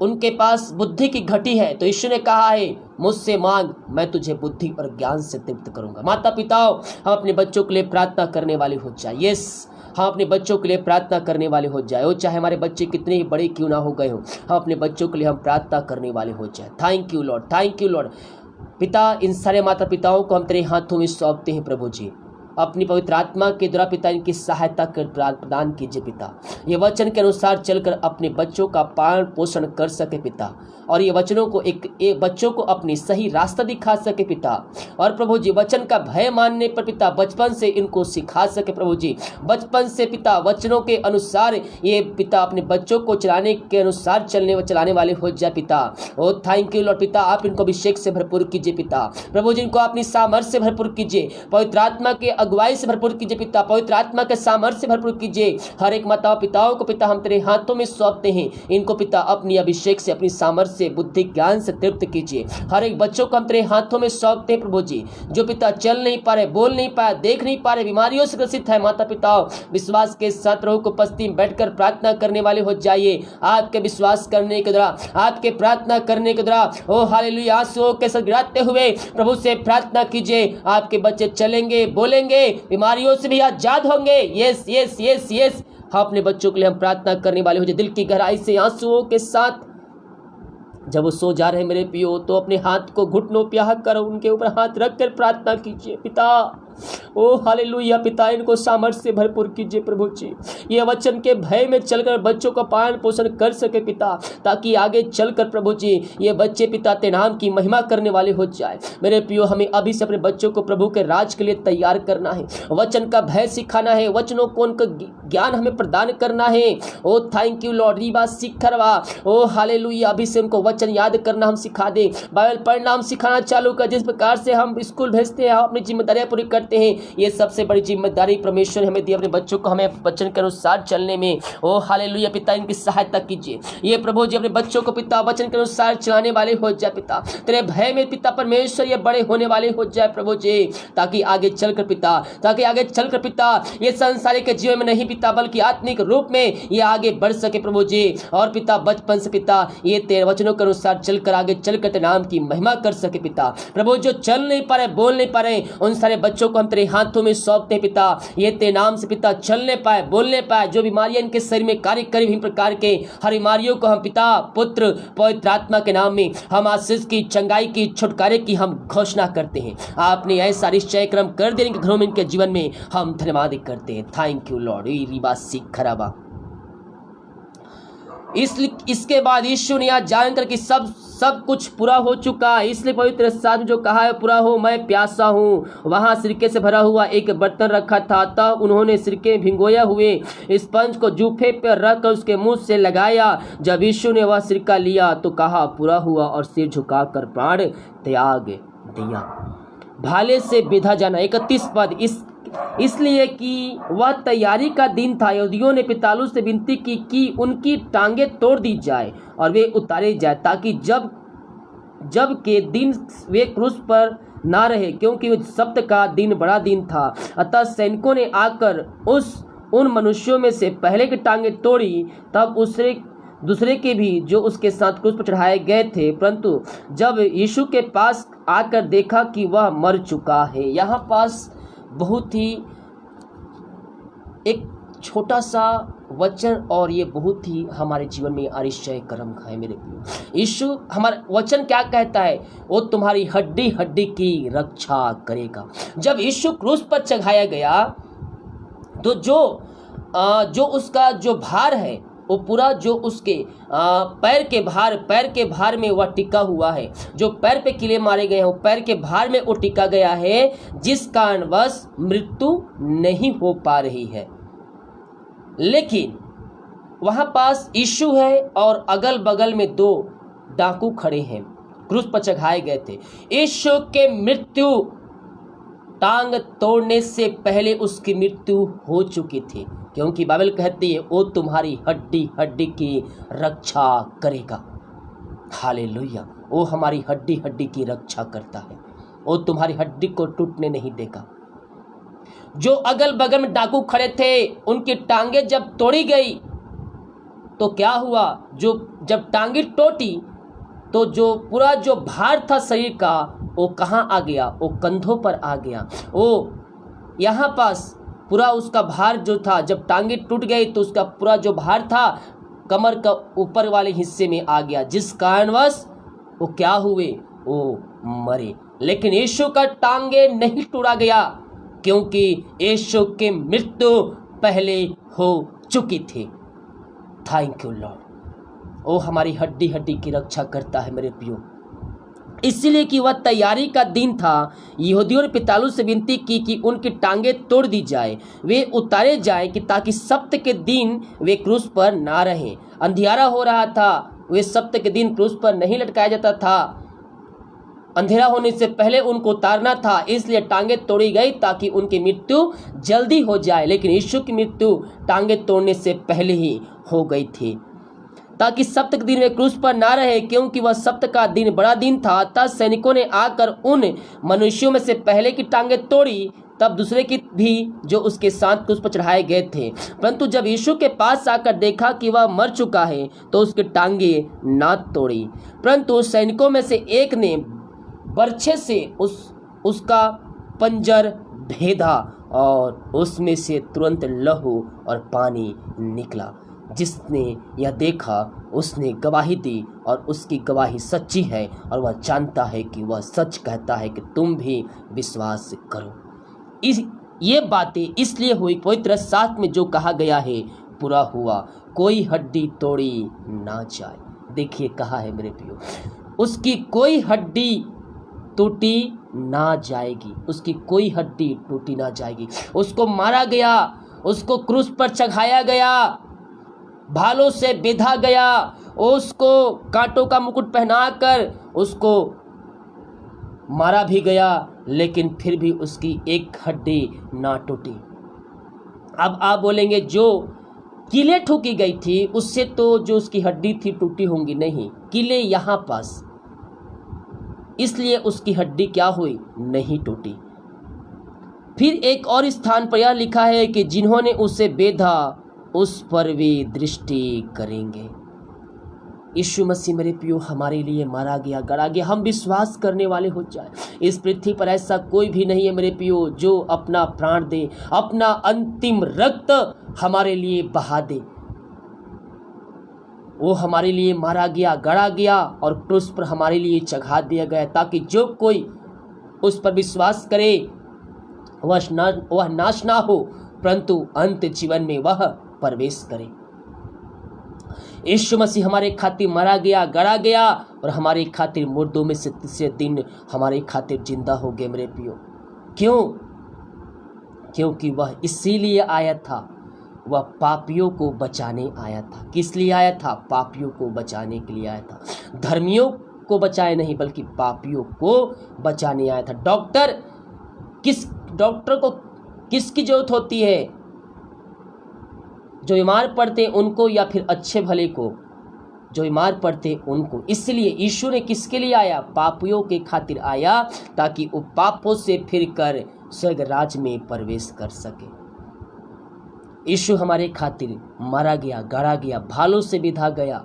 उनके पास बुद्धि की घटी है। तो यीशु ने कहा है, मुझसे मांग, मैं तुझे बुद्धि और ज्ञान से तृप्त करूंगा। माता पिताओं, हम अपने बच्चों के लिए प्रार्थना करने वाले हो जाए। यस, हम अपने बच्चों के लिए प्रार्थना करने वाले हो जाए। वो चाहे हमारे बच्चे कितने ही बड़े क्यों ना हो गए हो, हम अपने बच्चों के लिए हम प्रार्थना करने वाले हो जाए। Thank you Lord, thank you Lord. पिता, इन सारे माता पिताओं को हम तेरे हाथों में सौंपते हैं प्रभु जी। अपनी पवित्र आत्मा के द्वारा पिता इनकी सहायता कर प्रदान कीजिए पिता। ये वचन के अनुसार चलकर अपने बच्चों का पालन पोषण कर सके पिता, और ये वचनों को एक बच्चों को अपनी सही रास्ता दिखा सके पिता। और प्रभु जी वचन का भय मानने पर पिता बचपन से इनको सिखा सके प्रभु जी। बचपन से पिता वचनों के अनुसार ये पिता अपने बच्चों को चलाने के अनुसार चलाने वाले हो जाए पिता। ओ थैंक यू लॉर्ड पिता, आप इनको अभिषेक से भरपूर कीजिए पिता। प्रभु जी इनको अपनी सामर्थ्य से भरपूर कीजिए, पवित्र आत्मा के अगुवाई से भरपूर कीजिए पिता, पवित्र आत्मा के सामर्थ्य से भरपूर कीजिए। हर एक माता पिताओं को पिता हम तेरे हाथों में सौंपते हैं। इनको पिता अपनी अभिषेक से, अपनी सामर्थ्य से, बुद्धि ज्ञान से तृप्त कीजिए। हर एक बच्चों को हम तेरे हाथों में सौंपते हैं प्रभु जी, जो पिता चल नहीं पा रहे, बोल नहीं पा रहे, देख नहीं पा रहे, बीमारियों से ग्रसित है माता पिताओं, विश्वास के साथ प्रभु को उपस्थिति में बैठकर प्रार्थना करने वाले हो जाइए। आपके विश्वास करने के द्वारा, आपके प्रार्थना करने के द्वारा ओ हालेलुया आंसुओं के साथ गिराते हुए प्रभु से प्रार्थना कीजिए। आपके बच्चे चलेंगे, बोलेंगे, बीमारियों से भी आजाद होंगे। यस यस यस यस, हम अपने बच्चों के लिए हम प्रार्थना करने वाले हो जाए। दिल की गहराई से आंसुओं के साथ जब वो सो जा रहे हैं मेरे पियो, तो अपने हाथ को घुटनों पे कर उनके ऊपर हाथ रखकर प्रार्थना कीजिए पिता। ओ हालेलुया पिता, इनको सामर्थ्य से भरपूर कीजिए प्रभु जी। ये वचन के भय में चलकर बच्चों का पालन पोषण कर सके पिता, ताकि आगे चलकर प्रभु जी ये बच्चे पिता तेरे नाम की महिमा करने वाले हो जाए। मेरे पियो, हमें अभी से अपने बच्चों को प्रभु के राज के लिए तैयार करना है, वचन का भय सिखाना है, वचनों को उनका ज्ञान हमें प्रदान करना है। ओ थैंक यू लॉर्ड, रीबा सिखरवा, ओ हालेलुया, अभी से उनको वचन याद करना हम सिखा दे, बाइबल पढ़ना हम सिखाना चालू कर। जिस प्रकार से हम स्कूल भेजते हैं, हम अपनी जिम्मेदारियां पूरी करते हैं, ये सबसे बड़ी जिम्मेदारी परमेश्वर हमें दी, अपने बच्चों को हमें वचन के अनुसार चलने में। ओ हालेलुया पिता, इनकी सहायता कीजिए। ये प्रभु जी अपने बच्चों को पिता वचन के अनुसार चलाने वाले हो जाए पिता। तेरे भय में पिता परमेश्वर ये बड़े होने वाले हो जाए प्रभु जी, ताकि आगे चलकर पिता ये संसारिक के जीवन में नहीं पिता, बल्कि आत्मिक रूप में ये आगे बढ़ सके प्रभु जी। और पिता बचपन से पिता ये तेरे वचनों के अनुसार चलकर आगे चलकर तेरे नाम की महिमा कर सके पिता। प्रभु जो चल नहीं पा रहे, बोल नहीं पा रहे, उन सारे बच्चों को हम तेरे हाथों में सौंपते पिता। ये तेरे नाम से पिता चलने पाए, बोलने पाए, जो बीमारियां इनके शरीर में कार्य करी विभिन्न प्रकार के हर बीमारियों को हम पिता पुत्र पवित्र आत्मा के नाम में हम आशीष की, चंगाई की, छुटकारे की हम घोषणा करते हैं। आपने ऐसा निश्चय क्रम कर देने के घरों में, इनके जीवन में हम धन्यवाद करते हैं। Thank you Lord. खराबा इसके बाद यीशु ने यह जानकर कि सब कुछ पूरा हो चुका है, इसलिए पवित्र शास्त्र में जो कहा है पूरा हो, मैं प्यासा हूँ, वहाँ सिरके से भरा हुआ एक बर्तन रखा था। अतः उन्होंने सिरके भिगोया हुए स्पंज को जूफे पर रखकर उसके मुंह से लगाया। जब यीशु ने वह सिरका लिया तो कहा पूरा हुआ, और सिर झुकाकर प्राण त्याग दिया। भाले से विधा जाना। 31 पद, इसलिए कि वह तैयारी का दिन था, यहूदियों ने पिलातुस से विनती की कि उनकी टांगें तोड़ दी जाए और वे उतारे जाए, ताकि जब के दिन वे क्रूस पर ना रहे, क्योंकि सब्त का दिन बड़ा दिन था। अतः सैनिकों ने आकर उन मनुष्यों में से पहले की टांगें तोड़ी, तब दूसरे के भी जो उसके साथ क्रूस पर चढ़ाए गए थे। परंतु जब यीशु के पास आकर देखा कि वह मर चुका है। यहाँ पास बहुत ही एक छोटा सा वचन, और ये बहुत ही हमारे जीवन में आश्चर्य कर्म है मेरे प्रिय। यीशु हमारा वचन क्या कहता है? वो तुम्हारी हड्डी हड्डी की रक्षा करेगा। जब यीशु क्रूस पर चढ़ाया गया तो जो उसका जो भार है वो पूरा जो उसके पैर के भार में वह टिका हुआ है। जो पैर पे किले मारे गए हैं वो पैर के भार में वो टिका गया है, जिस कारणवश मृत्यु नहीं हो पा रही है। लेकिन वहां पास यीशु है और अगल बगल में 2 डाकू खड़े हैं, क्रूस पर चढ़ाए गए थे। यीशु के मृत्यु टांग तोड़ने से पहले उसकी मृत्यु हो चुकी थी, क्योंकि बाइबल कहती है वो तुम्हारी हड्डी हड्डी की रक्षा करेगा। हालेलुया, वो हमारी हड्डी हड्डी की रक्षा करता है, वो तुम्हारी हड्डी को टूटने नहीं देगा। जो अगल बगल में डाकू खड़े थे, उनकी टांगे जब तोड़ी गई तो क्या हुआ? जब टांगे टूटी तो जो पूरा जो भार था शरीर का वो कहाँ आ गया? वो कंधों पर आ गया। वो यहाँ पास पूरा उसका भार जो था, जब टांगे टूट गई तो उसका पूरा जो भार था कमर का ऊपर वाले हिस्से में आ गया, जिस कारणवश वो क्या हुए, वो मरे। लेकिन यीशु का टांगे नहीं टूटा गया, क्योंकि यीशु की मृत्यु पहले हो चुकी थी। Thank you Lord. वो हमारी हड्डी हड्डी की रक्षा करता है मेरे प्रियो, इसलिए कि वह तैयारी का दिन था। यहूदियों ने पिलातुस से विनती की कि उनकी टांगे तोड़ दी जाए, वे उतारे जाए, कि ताकि सप्त के दिन वे क्रूस पर ना रहें। अंधियारा हो रहा था, वे सप्त के दिन क्रूस पर नहीं लटकाया जाता था, अंधेरा होने से पहले उनको उतारना था, इसलिए टांगे तोड़ी गई ताकि उनकी मृत्यु जल्दी हो जाए। लेकिन यीशु की मृत्यु टांगे तोड़ने से पहले ही हो गई थी, ताकि सप्त के दिन वे क्रूस पर ना रहे, क्योंकि वह सप्त का दिन बड़ा दिन था। तब सैनिकों ने आकर उन मनुष्यों में से पहले की टांगे तोड़ी, तब दूसरे की भी जो उसके साथ क्रूस पर चढ़ाए गए थे। परंतु जब यीशु के पास आकर देखा कि वह मर चुका है, तो उसकी टांगे ना तोड़ी। परंतु सैनिकों में से एक ने बर्छे से उसका पंजर भेदा, और उसमें से तुरंत लहू और पानी निकला। जिसने यह देखा उसने गवाही दी, और उसकी गवाही सच्ची है, और वह जानता है कि वह सच कहता है, कि तुम भी विश्वास करो। ये बातें इसलिए हुई, पवित्र शास्त्र में जो कहा गया है पूरा हुआ, कोई हड्डी तोड़ी ना जाए। देखिए कहा है मेरे प्रियो, उसकी कोई हड्डी टूटी ना जाएगी, उसकी कोई हड्डी टूटी ना जाएगी। उसको मारा गया, उसको क्रूस पर चढ़ाया गया, भालों से बेधा गया, उसको कांटों का मुकुट पहनाकर उसको मारा भी गया, लेकिन फिर भी उसकी एक हड्डी ना टूटी। अब आप बोलेंगे जो कीले ठोकी गई थी उससे तो जो उसकी हड्डी थी टूटी होंगी, नहीं, कीले यहाँ पास, इसलिए उसकी हड्डी क्या हुई, नहीं टूटी। फिर एक और स्थान पर यह लिखा है कि जिन्होंने उसे बेधा उस पर वे दृष्टि करेंगे। यीशु मसीह मेरे प्रियो हमारे लिए मारा गया, गड़ा गया, हम विश्वास करने वाले हो जाए। इस पृथ्वी पर ऐसा कोई भी नहीं है मेरे प्रियो जो अपना प्राण दे, अपना अंतिम रक्त हमारे लिए बहा दे। वो हमारे लिए मारा गया, गड़ा गया, और क्रूस पर हमारे लिए चढ़ा दिया गया, ताकि जो कोई उस पर विश्वास करे वह नाश ना हो, परंतु अंत जीवन में वह प्रवेश करे। यीशु मसीह हमारे खातिर मारा गया, गड़ा गया, और हमारे खातिर मुर्दों में से तीसरे दिन हमारे खातिर जिंदा हो गए मेरे प्रियो। क्यों? क्योंकि वह इसीलिए आया था, वह पापियों को बचाने आया था। किस लिए आया था? पापियों को बचाने के लिए आया था। धर्मियों को बचाए नहीं, बल्कि पापियों को बचाने आया था। डॉक्टर को किसकी जरूरत होती है? जो बीमार पड़ते उनको, या फिर अच्छे भले को? जो बीमार पड़ते उनको। इसलिए यीशु ने किसके लिए आया? पापियों के खातिर आया, ताकि वो पापों से फिर कर स्वर्ग राज में प्रवेश कर सके। यीशु हमारे खातिर मारा गया, गड़ा गया, भालों से बिधा गया।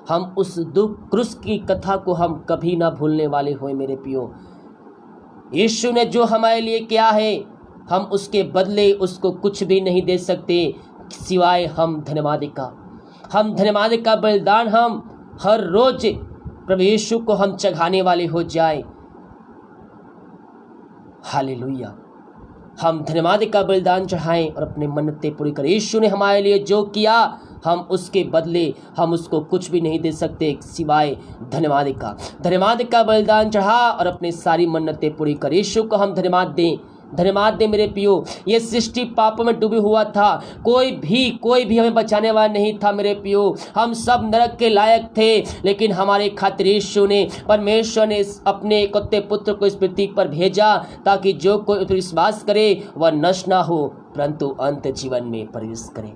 हम उस दुख क्रूस की कथा को हम कभी ना भूलने वाले हों मेरे प्रियो। यीशु ने जो हमारे लिए किया है, हम उसके बदले उसको कुछ भी नहीं दे सकते सिवाय हम धन्यवाद का। हम धन्यवाद का बलिदान हम हर रोज प्रभु यीशु को हम चढ़ाने वाले हो जाए। हालेलुया। हम धन्यवाद का बलिदान चढ़ाएं और अपने मन्नतें पूरी करें। यीशु ने हमारे लिए जो किया, हम उसके बदले हम उसको कुछ भी नहीं दे सकते सिवाय धन्यवाद का। धन्यवाद का बलिदान चढ़ा और अपनी सारी मन्नतें पूरी करें। यीशु को हम धन्यवाद दें, धन्यवाद दे मेरे प्रियो। ये सृष्टि पापों में डूबी हुआ था, कोई भी हमें बचाने वाला नहीं था मेरे प्रियो। हम सब नरक के लायक थे, लेकिन हमारे खातिर यीशु ने, परमेश्वर ने अपने इकलौते पुत्र को इस पृथ्वी पर भेजा, ताकि जो कोई उस पर विश्वास करे वह नष्ट ना हो, परंतु अंत जीवन में प्रवेश करे।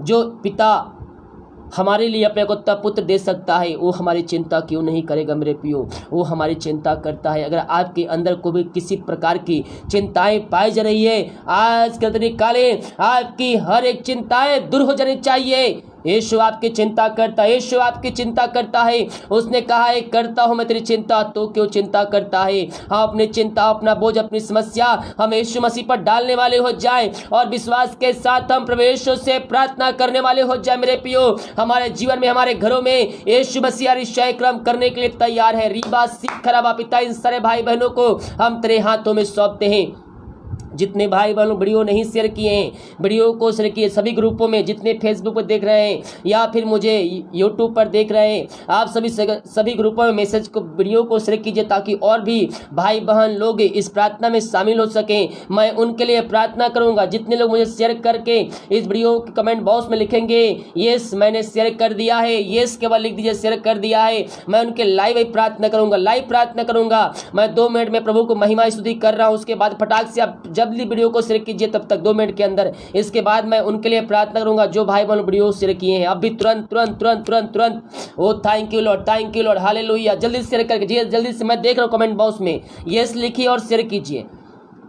जो पिता हमारे लिए अपने इकलौता पुत्र दे सकता है, वो हमारी चिंता क्यों नहीं करेगा मेरे प्रियो? वो हमारी चिंता करता है। अगर आपके अंदर को भी किसी प्रकार की चिंताएं पाई जा रही है, आज के निकाले आपकी हर एक चिंताएं दूर हो जानी चाहिए। यीशु आपकी चिंता करता है, यीशु आपकी चिंता करता है। उसने कहा है करता हूँ मैं तेरी चिंता, तो क्यों चिंता करता है। हम अपनी चिंता, अपना बोझ, अपनी समस्या हम यीशु मसीह पर डालने वाले हो जाए और विश्वास के साथ हम प्रभु यीशु से प्रार्थना करने वाले हो जाए। मेरे प्रियो, हमारे जीवन में, हमारे घरों में यीशु मसीह अरिशय क्रम करने के लिए तैयार है। रीबा सिखराबा पिता, इन सारे भाई बहनों को हम तेरे हाथों में सौंपते हैं। जितने भाई बहनों वीडियो नहीं शेयर किए हैं, वीडियो को शेयर किए सभी ग्रुपों में, जितने फेसबुक पर देख रहे हैं या फिर मुझे यूट्यूब पर देख रहे हैं, आप सभी ग्रुपों में मैसेज को, वीडियो को शेयर कीजिए ताकि और भी भाई बहन लोग इस प्रार्थना में शामिल हो सकें। मैं उनके लिए प्रार्थना करूंगा। जितने लोग मुझे शेयर करके इस वीडियो के कमेंट बॉक्स में लिखेंगे यस मैंने शेयर कर दिया है, यस केवल लिख दीजिए शेयर कर दिया है, मैं उनके लाइव प्रार्थना करूंगा, लाइव प्रार्थना करूंगा। मैं 2 मिनट में प्रभु को महिमा स्तुति कर रहा हूं, उसके बाद फटाक से आप जल्दी वीडियो को शेयर कीजिए, तब तक 2 मिनट के अंदर। इसके बाद मैं उनके लिए प्रार्थना करूंगा जो भाई बहन वीडियो शेयर किए हैं अभी तुरंत तुरंत तुरंत तुरंत तुरंत। Oh thank you Lord, thank you Lord, hallelujah. जल्दी से शेयर करके, जल्दी से, मैं देख रहा हूं कमेंट बॉक्स में, यस लिखिए और शेयर कीजिए।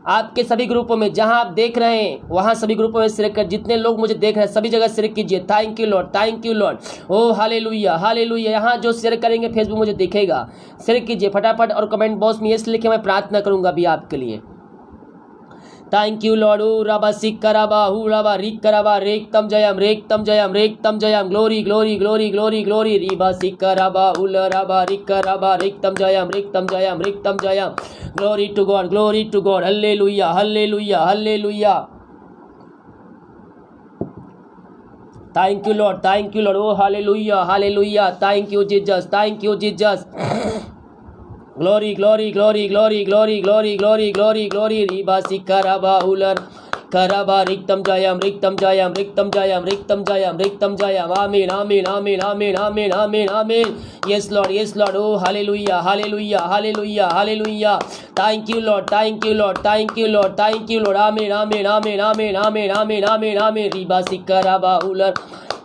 आपके सभी ग्रुपों में जहां आप देख रहे हैं वहां सभी ग्रुपों में शेयर कर, जितने लोग मुझे देख रहे हैं सभी जगह शेयर कीजिए। Thank you Lord, thank you Lord. Oh hallelujah, hallelujah. यहाँ जो शेयर करेंगे फेसबुक मुझे दिखेगा, शेयर कीजिए फटाफट और कमेंट बॉक्स में यस लिखे, मैं प्रार्थना करूंगा अभी आपके लिए। Thank you Lord. ओ रबा सिकराबा हु रबा रिकराबा रेक्तम जयम रेक्तम जयम रेक्तम जयम। Glory glory glory glory glory. रिबा सिकराबा उल रबा रिकराबा रेक्तम जयम रेक्तम जयम रेक्तम जयम। Glory to God, glory to God. Hallelujah, hallelujah, hallelujah. Thank you Lord, thank you Lord. Oh hallelujah, hallelujah. Thank you Jesus, thank you Jesus. Glory glory glory glory glory glory glory glory glory. रिबा सिकराबा उलर करबा रिक्तम जयम रिक्तम जयम रिक्तम जयम रिक्तम जयम रिक्तम जयम। आमीन आमीन आमीन आमीन आमीन आमीन amen. Yes Lord, yes Lord. Oh hallelujah, hallelujah, hallelujah, hallelujah. Thank you Lord, thank you Lord, thank you Lord, thank you Lord. आमीन आमीन आमीन आमीन आमीन आमीन आमीन आमीन। रिबा सिकराबा उलर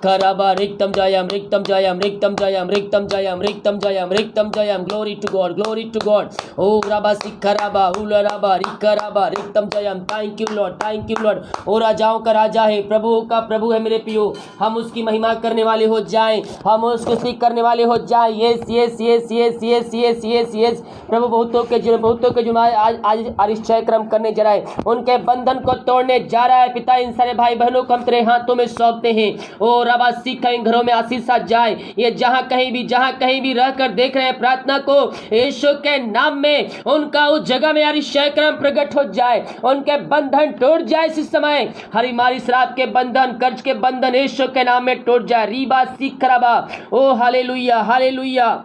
करबा रिक्तम जयम रिक्तम जयम रिक्तम जयम रिक्तम जयम रिक्तम जयम रिक्तम जयम। Glory to God, glory to God. ओ रबा सिकराबा उलरबा रिकराबा रिक्तम जयम। Thank you Lord, thank you Lord. ओ राजाओं का राजा है, प्रभुओं का प्रभु है। मेरे प्रियो, हम उसकी महिमा करने वाले हो जाएं, हम उसको स्तुति करने वाले हो जाएं। Yes yes yes yes yes yes yes yes. प्रभु बहुतों के जुर्म आज अरिशय क्रम करने जा रहा है, उनके बंधन को तोड़ने जा रहा है। पिता, इन सारे भाई बहनों को हम तेरे हाथों में सौंपते हैं। ओ रबा सिखाएं, घरों में आशीष आ जाए। ये जहां कहीं भी रहकर देख रहे हैं प्रार्थना को, यीशु के नाम में उनका उस जगह में अरिशय क्रम प्रकट हो जाए, उनके बंधन टूट जाए। इस समय हरी मारी शराब के बंधन, कर्ज के बंधन यीशु के नाम में टूट जाए। रीबा सिखराबा। Oh hallelujah, hallelujah.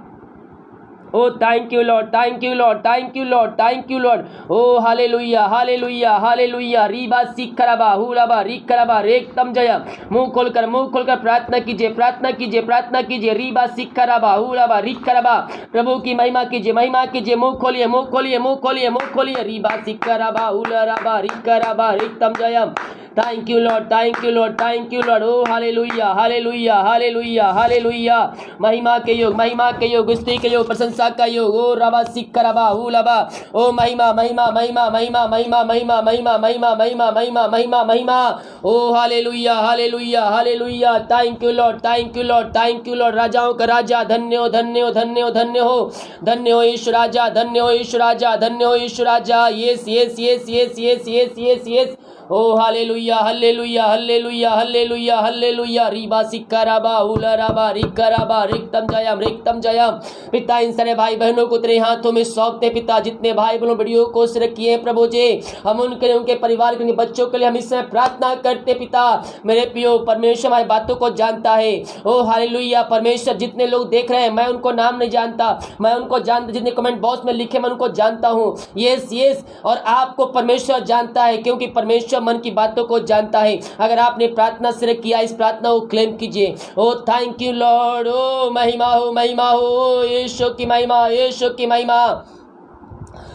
Oh thank you Lord, thank you Lord, thank you Lord, thank you Lord. Oh hallelujah, hallelujah, hallelujah. रीबा सिखराबा हुराबा रिकराबा रेक्तम जयम। मुंह खोलकर प्रार्थना कीजिए, प्रार्थना कीजिए, प्रार्थना कीजिए। रीबा सिखराबा हुराबा रिकराबा। प्रभु की महिमा कीजिए, महिमा कीजिए। मुंह खोलिए, मुंह खोलिए, मुंह खोलिए, मुंह खोलिए। रीबा सिखराबा हुराबा रिकराबा रेक्तम जयम। Thank you Lord, thank you Lord, thank you Lord. Oh hallelujah, hallelujah, hallelujah, hallelujah. महिमा के योग, महिमा के योग, स्तुति के योग, प्रशंसा का योग। ओ रबा सिकराबा हुलबा। ओ महिमा महिमा महिमा महिमा महिमा महिमा महिमा महिमा महिमा महिमा महिमा महिमा। Oh hallelujah, hallelujah, hallelujah. Thank you Lord, thank you Lord, thank you Lord. राजाओं का राजा, धन्य हो, धन्य हो, धन्य हो, धन्य हो, धन्य हो यीशु राजा, धन्य हो यीशु राजा, धन्य हो यीशु राजा। Yes yes yes yes yes yes yes yes. Oh hallelujah, hallelujah, hallelujah, hallelujah, hallelujah. रीबा सिकराबा हुलराबा रिकराबा रिक्तम जयम रिक्तम जयम। पिता, इन सारे भाई बहनों को तेरे हाथों में सौंपते। पिता, जितने भाई बहनों वीडियो को शेयर किए प्रभु जी, हम उनके लिए, उनके परिवार के लिए, बच्चों के लिए हम इस समय प्रार्थना करते। पिता मेरे प्रियो, परमेश्वर हमारी बातों को जानता है। ओ हालेलुया। परमेश्वर, जितने लोग देख रहे हैं, मैं उनको नाम नहीं जानता, मैं उनको जानता, जितने कमेंट बॉक्स में लिखे मैं उनको जानता हूँ। Yes yes. और आपको परमेश्वर जानता है, क्योंकि परमेश्वर मन की बातों को जानता है। अगर आपने प्रार्थना शेयर किया, इस प्रार्थना को क्लेम कीजिए। Oh thank you Lord. ओ महिमा हो, महिमा हो, यीशु की महिमा, यीशु की महिमा।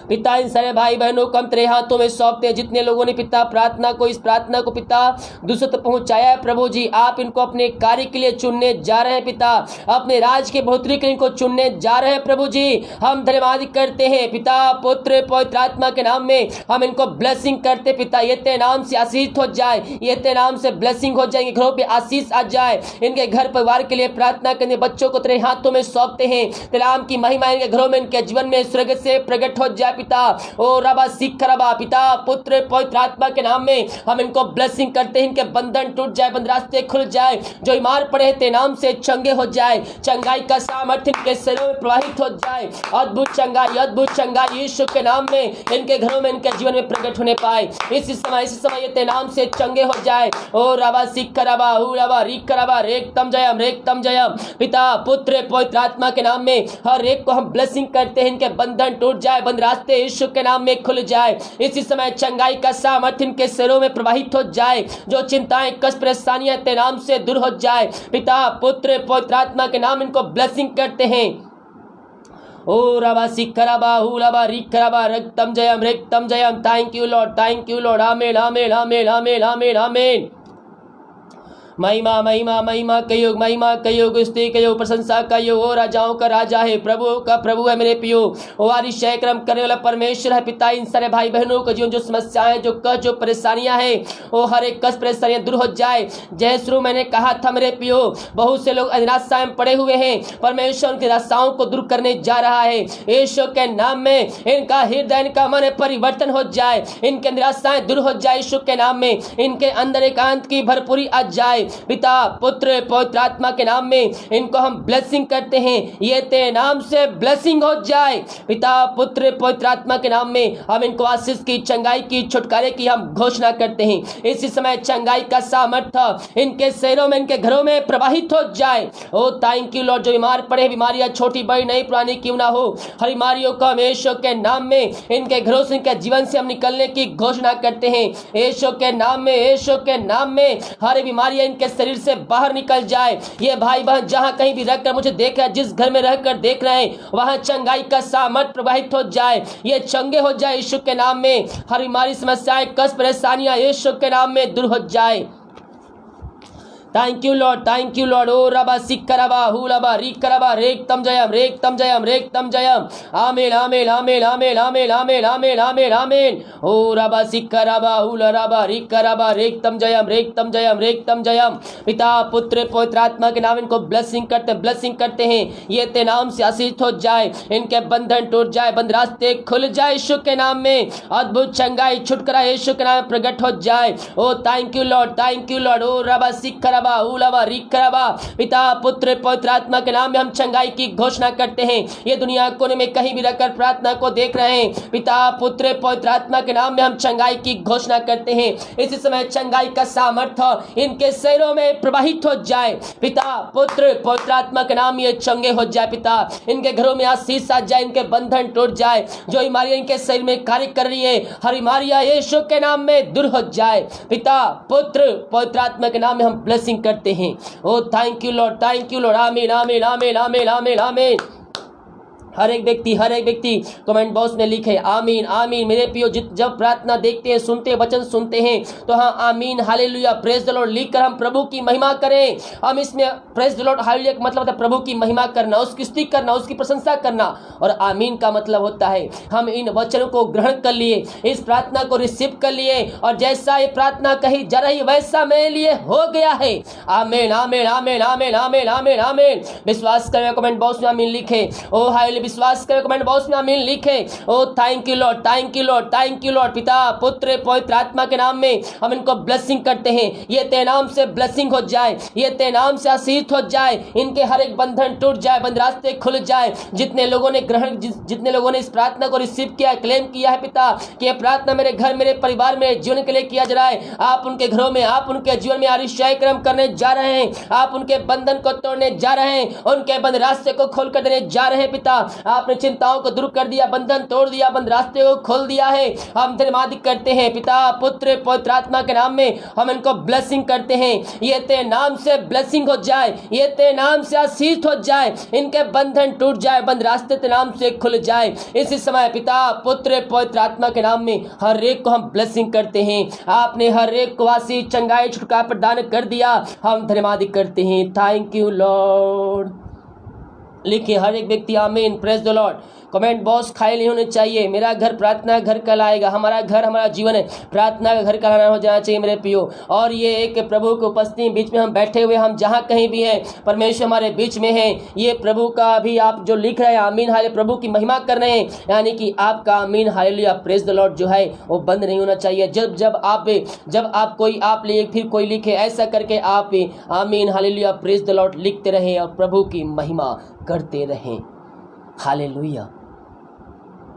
पिता इन सारे भाई बहनों को हम तेरे हाथों में सौंपते हैं। जितने लोगों ने पिता प्रार्थना को, इस प्रार्थना को पिता दूसरों तक पहुंचाया है प्रभु जी, आप इनको अपने कार्य के लिए चुनने जा रहे हैं पिता, अपने राज के बढ़ोतरी के लिए इनको चुनने जा रहे हैं प्रभु जी। हम धन्यवाद करते हैं पिता, पुत्र, पवित्र आत्मा के नाम में हम इनको ब्लेसिंग करते पिता। ये तेरे नाम से आशीष हो जाए, ये तेरे नाम से ब्लेसिंग हो जाएंगे, घरों पे आशीष आ जाए। इनके घर परिवार के लिए प्रार्थना करने बच्चों को तेरे हाथों में सौंपते हैं। तेरे नाम की महिमा इनके घरों में, इनके जीवन में स्वर्ग से प्रकट हो जाए पिता। ओ रबा सिख रबा, पिता पुत्र पवित्र आत्मा के नाम में हम इनको ब्लेसिंग करते हैं। इनके बंधन टूट जाए, बंद रास्ते खुल जाए, जो बीमार पड़े तेरे नाम से चंगे हो जाए, चंगाई का सामर्थ्य इनके शरीरों में प्रवाहित हो जाए। अद्भुत चंगाई यीशु के नाम में इनके घरों में, इनके जीवन में प्रकट होने पाए। इसी समय ये तेरे नाम से चंगे हो जाए। ओ रबा सिख रबा who rava Rick rava rake तम जयम पिता पुत्र पवित्र आत्मा के नाम में हर एक को हम ब्लेसिंग करते हैं। इनके बंधन टूट जाए, बंद रास्ते यीशु के नाम में खुल जाए। इसी समय चंगाई का सामर्थ्य इनके शरीरों में प्रवाहित हो जाए, जो चिंताएं कष्ट परेशानियां तेरे नाम से दूर हो जाए। पिता पुत्र पवित्र आत्मा के नाम इनको ब्लेसिंग करते हैं। ओ रबा सिखरबा हुलबा रिखरबा रक्तम जयम। थैंक यू लॉर्ड, आमेन आमेन आमेन आमेन आमेन आमेन। महिमा महिमा महिमा का योग, महिमा का योग, स्तुति का योग, प्रशंसा का योग। ओ राजाओं का राजा है, प्रभु का प्रभु है मेरे पियो। ओ आदिशय क्रम करने वाला परमेश्वर है पिता। इन सारे भाई बहनों को जीवन जो समस्याएं, जो कष्ट, जो परेशानियां हैं, वो हर एक कष्ट परेशानियां दूर हो जाए। जय शुरू मैंने कहा था मेरे पियो, बहुत से लोग निराशा में पड़े हुए हैं, परमेश्वर उनकी निराशाओं को दूर करने जा रहा है। यीशु के नाम में इनका हृदय, इनका मन परिवर्तन हो जाए, इनके निराशाएं दूर हो जाए। यीशु के नाम में इनके अंदर एकांत की भरपूरी आ जाए। पिता पुत्र पवित्र आत्मा के नाम में इनको हम ब्लेसिंग करते हैं। ये तेरे नाम से ब्लेसिंग हो जाए। पिता पुत्र पवित्र आत्मा के नाम में हम इनको आशीष की, चंगाई की, छुटकारे की हम घोषणा करते हैं। इसी समय चंगाई का सामर्थ्य इनके शरीरों में, इनके घरों में प्रवाहित हो जाए। Oh thank you Lord. जो बीमार पड़े, बीमारियां छोटी बड़ी नई पुरानी क्यों ना हो, हर बीमारियों को हम यीशु के नाम में इनके घरों से, इनके जीवन से हम निकलने की घोषणा करते हैं। यीशु के नाम में, यीशु के नाम में हर बीमारियां इनके शरीर से बाहर निकल जाए। ये भाई बहन जहां कहीं भी रहकर मुझे देख रहे हैं, जिस घर में रहकर देख रहे हैं, वहां चंगाई का सामर्थ्य प्रवाहित हो जाए। ये चंगे हो जाए यीशु के नाम में। हर बीमारी, समस्याएं, कष्ट, परेशानियां यीशु के नाम में दूर हो जाए। Thank you Lord. ओ रबा सिखरबा हुलबा रिखरबा रेक तम जयम। आमेन आमेन आमेन आमेन आमेन आमेन आमेन आमेन आमेन। ओ रबा सिखरबा हुलबा रिखरबा रेक तम जयम। पिता पुत्र पवित्र आत्मा के नाम इनको ब्लेसिंग करते हैं। ये तेरे नाम से आशीष हो जाए, इनके बंधन टूट जाए, बंद रास्ते खुल जाए यीशु के नाम में। अद्भुत चंगाई, छुटकारा यीशु के नाम में प्रकट हो जाए। Oh thank you Lord. ओ रबा सिखरबा उलबा रिखरबा, पिता पुत्र पवित्र आत्मा के नाम में हम चंगाई की घोषणा करते हैं। ये दुनिया कोने में कहीं भी रहकर प्रार्थना को देख रहे हैं, पिता पुत्र पवित्र आत्मा के नाम में हम चंगाई की घोषणा करते हैं। इसी समय चंगाई का सामर्थ्य इनके शरीरों में प्रवाहित हो जाए। पिता पुत्र पवित्र आत्मा के नाम ये चंगे हो जाए। पिता इनके घरों में आशीष आ जाए, इनके बंधन टूट जाए। जो बीमारियां इनके शरीर में कार्य कर रही है, हर बीमारियां यीशु के नाम में दूर हो जाए। पिता पुत्र पवित्र आत्मा के नाम में हम ब्लेसिंग करते हैं। Oh thank you Lord. आमीन आमीन आमीन आमीन आमीन आमीन। हर एक व्यक्ति कमेंट बॉक्स में लिखे आमीन आमीन। मेरे प्रियो, जब प्रार्थना देखते हैं, सुनते, वचन सुनते हैं, तो हाँ आमीन हालेलुया प्रेज द लॉर्ड लिखकर हम प्रभु की महिमा करें। हम इसमें प्रेज द लॉर्ड हालेलुया का मतलब होता है प्रभु की महिमा करना, उसकी स्तुति करना, उसकी प्रशंसा करना। और आमीन का मतलब होता है हम इन वचनों को ग्रहण कर लिए, इस प्रार्थना को रिसीव कर लिए, और जैसा ये प्रार्थना कही जा रही वैसा मेरे लिए हो गया है। आमीन आमीन आमीन आमीन आमीन आमीन आमीन। विश्वास करें, कमेंट बॉक्स में आमीन लिखे। ओ हालेलुया विश्वास करें, कमेंट बॉक्स में आमीन लिखे। ओ थैंक यू लॉर्ड। पिता पुत्र पवित्र आत्मा के नाम में हम इनको ब्लेसिंग करते हैं। ये तेरे नाम से ब्लेसिंग हो जाए, ये तेरे नाम से आशीष हो जाए। इनके हर एक बंधन टूट जाए, बंद रास्ते खुल जाए। जितने लोगों ने इस प्रार्थना को रिसीव किया, क्लेम किया है पिता कि ये प्रार्थना मेरे घर, मेरे परिवार में, जीवन के लिए किया जा रहा है, आप उनके घरों में, आप उनके जीवन में आशीषय क्रम करने जा रहे हैं। आप उनके बंधन को तोड़ने जा रहे हैं, उनके बंद रास्ते को खोल कर देने जा रहे हैं पिता। आपने चिंताओं को दूर कर दिया, बंधन तोड़ दिया, बंद रास्ते को खोल दिया है। हम धन्यवाद करते हैं पिता, पुत्र, पवित्र आत्मा के नाम में हम इनको ब्लेसिंग करते हैं। ये तेरे नाम से ब्लेसिंग हो जाए, ये तेरे नाम से आशीष हो जाए, इनके बंधन टूट जाए, बंद रास्ते तेरे नाम से खुल जाए। इसी समय पिता, पुत्र, पवित्र आत्मा के नाम में हर एक को हम ब्लेसिंग करते हैं। आपने हर एक को आशीष, चंगाई, छुटकारा प्रदान कर दिया। हम धन्यवाद करते हैं। Thank you Lord. लिखिए हर एक व्यक्ति आमीन, praise the Lord. Comment box खाली नहीं होने चाहिए। मेरा घर प्रार्थना का घर कहलाएगा, हमारा घर, हमारा जीवन है प्रार्थना का घर कहलाना हो जाना चाहिए मेरे प्रियो। और ये एक प्रभु की उपस्थिति बीच में हम बैठे हुए, हम जहाँ कहीं भी हैं, परमेश्वर हमारे बीच में है। ये प्रभु का भी आप जो लिख रहे हैं आमीन हालेलुया, प्रभु की महिमा कर रहे हैं, यानी कि आपका आमीन हालेलुया प्रेज द लॉर्ड जो है वो बंद नहीं होना चाहिए। जब आप कोई आप लिए फिर कोई लिखे, ऐसा करके आप आमीन हालेलुया प्रेज द लॉर्ड लिखते रहे और प्रभु की महिमा करते रहें। हालेलुया।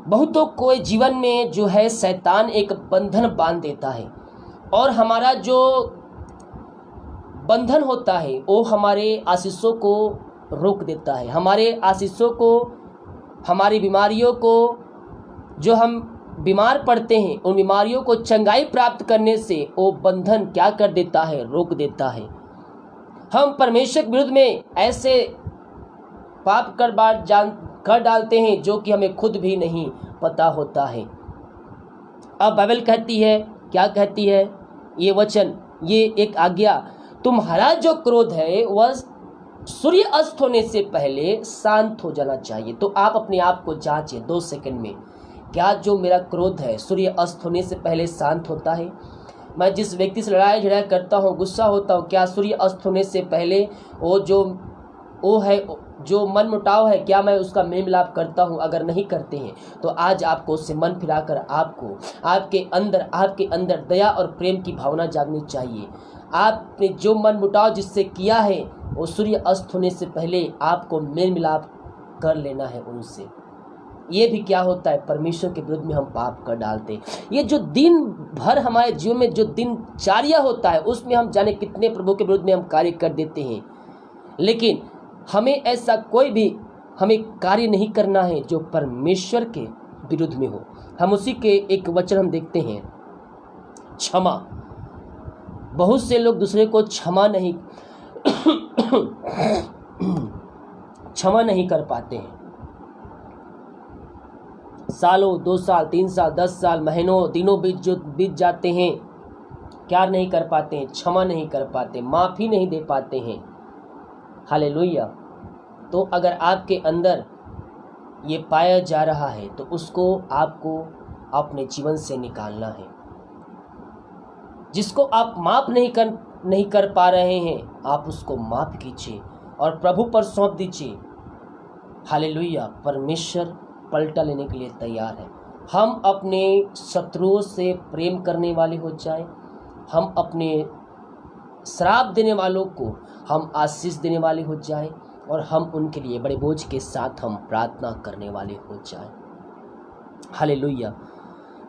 बहुतों को जीवन में जो है शैतान एक बंधन बांध देता है, और हमारा जो बंधन होता है वो हमारे आशीषों को रोक देता है, हमारे आशीषों को, हमारी बीमारियों को, जो हम बीमार पड़ते हैं उन बीमारियों को चंगाई प्राप्त करने से वो बंधन क्या कर देता है, रोक देता है। हम परमेश्वर के विरुद्ध में ऐसे पाप कर डालते हैं जो कि हमें खुद भी नहीं पता होता है। अब बाइबल कहती है, क्या कहती है ये वचन, ये एक आज्ञा, तुम्हारा जो क्रोध है वह सूर्य अस्त होने से पहले शांत हो जाना चाहिए। तो आप अपने आप को जांचें 2 सेकंड में, क्या जो मेरा क्रोध है सूर्य अस्त होने से पहले शांत होता है? मैं जिस व्यक्ति से लड़ाई झगड़ा करता हूँ, गुस्सा होता हूँ, क्या सूर्य अस्त होने से पहले वो है जो मन मुटाव है, क्या मैं उसका मेल मिलाप करता हूँ? अगर नहीं करते हैं तो आज आपको उससे मन फिराकर आपको आपके अंदर दया और प्रेम की भावना जागनी चाहिए। आपने जो मन मुटाव जिससे किया है वो सूर्य अस्त होने से पहले आपको मेल मिलाप कर लेना है उनसे। ये भी क्या होता है, परमेश्वर के विरुद्ध में हम पाप कर डालते हैं। ये जो दिन भर हमारे जीवन में जो दिनचर्या होता है उसमें हम जाने कितने प्रभु के विरुद्ध में हम कार्य कर देते हैं, लेकिन हमें ऐसा कोई भी हमें कार्य नहीं करना है जो परमेश्वर के विरुद्ध में हो। हम उसी के एक वचन हम देखते हैं, क्षमा। बहुत से लोग दूसरे को क्षमा नहीं कर पाते हैं। सालों, 2 साल, 3 साल, 10 साल, महीनों, दिनों बीत जाते हैं, क्या नहीं कर पाते हैं, क्षमा नहीं कर पाते, माफ़ी नहीं दे पाते हैं। हालेलुया। तो अगर आपके अंदर ये पाया जा रहा है तो उसको आपको अपने जीवन से निकालना है। जिसको आप माफ़ नहीं कर पा रहे हैं, आप उसको माफ़ कीजिए और प्रभु पर सौंप दीजिए। हालेलुया। परमेश्वर पलटा लेने के लिए तैयार है। हम अपने शत्रुओं से प्रेम करने वाले हो जाए, हम अपने श्राप देने वालों को हम आशीष देने वाले हो जाए, और हम उनके लिए बड़े बोझ के साथ हम प्रार्थना करने वाले हो जाए। हालेलुया।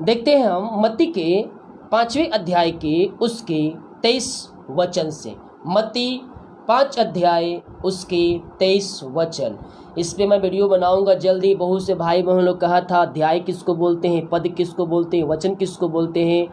देखते हैं हम मत्ती के 5वें अध्याय के उसके 23 वचन से। मत्ती 5 अध्याय उसके 23 वचन। इस पे मैं वीडियो बनाऊंगा जल्दी। बहुत से भाई बहन लोग कहा था अध्याय किसको बोलते हैं, पद किसको बोलते हैं, वचन किसको बोलते हैं,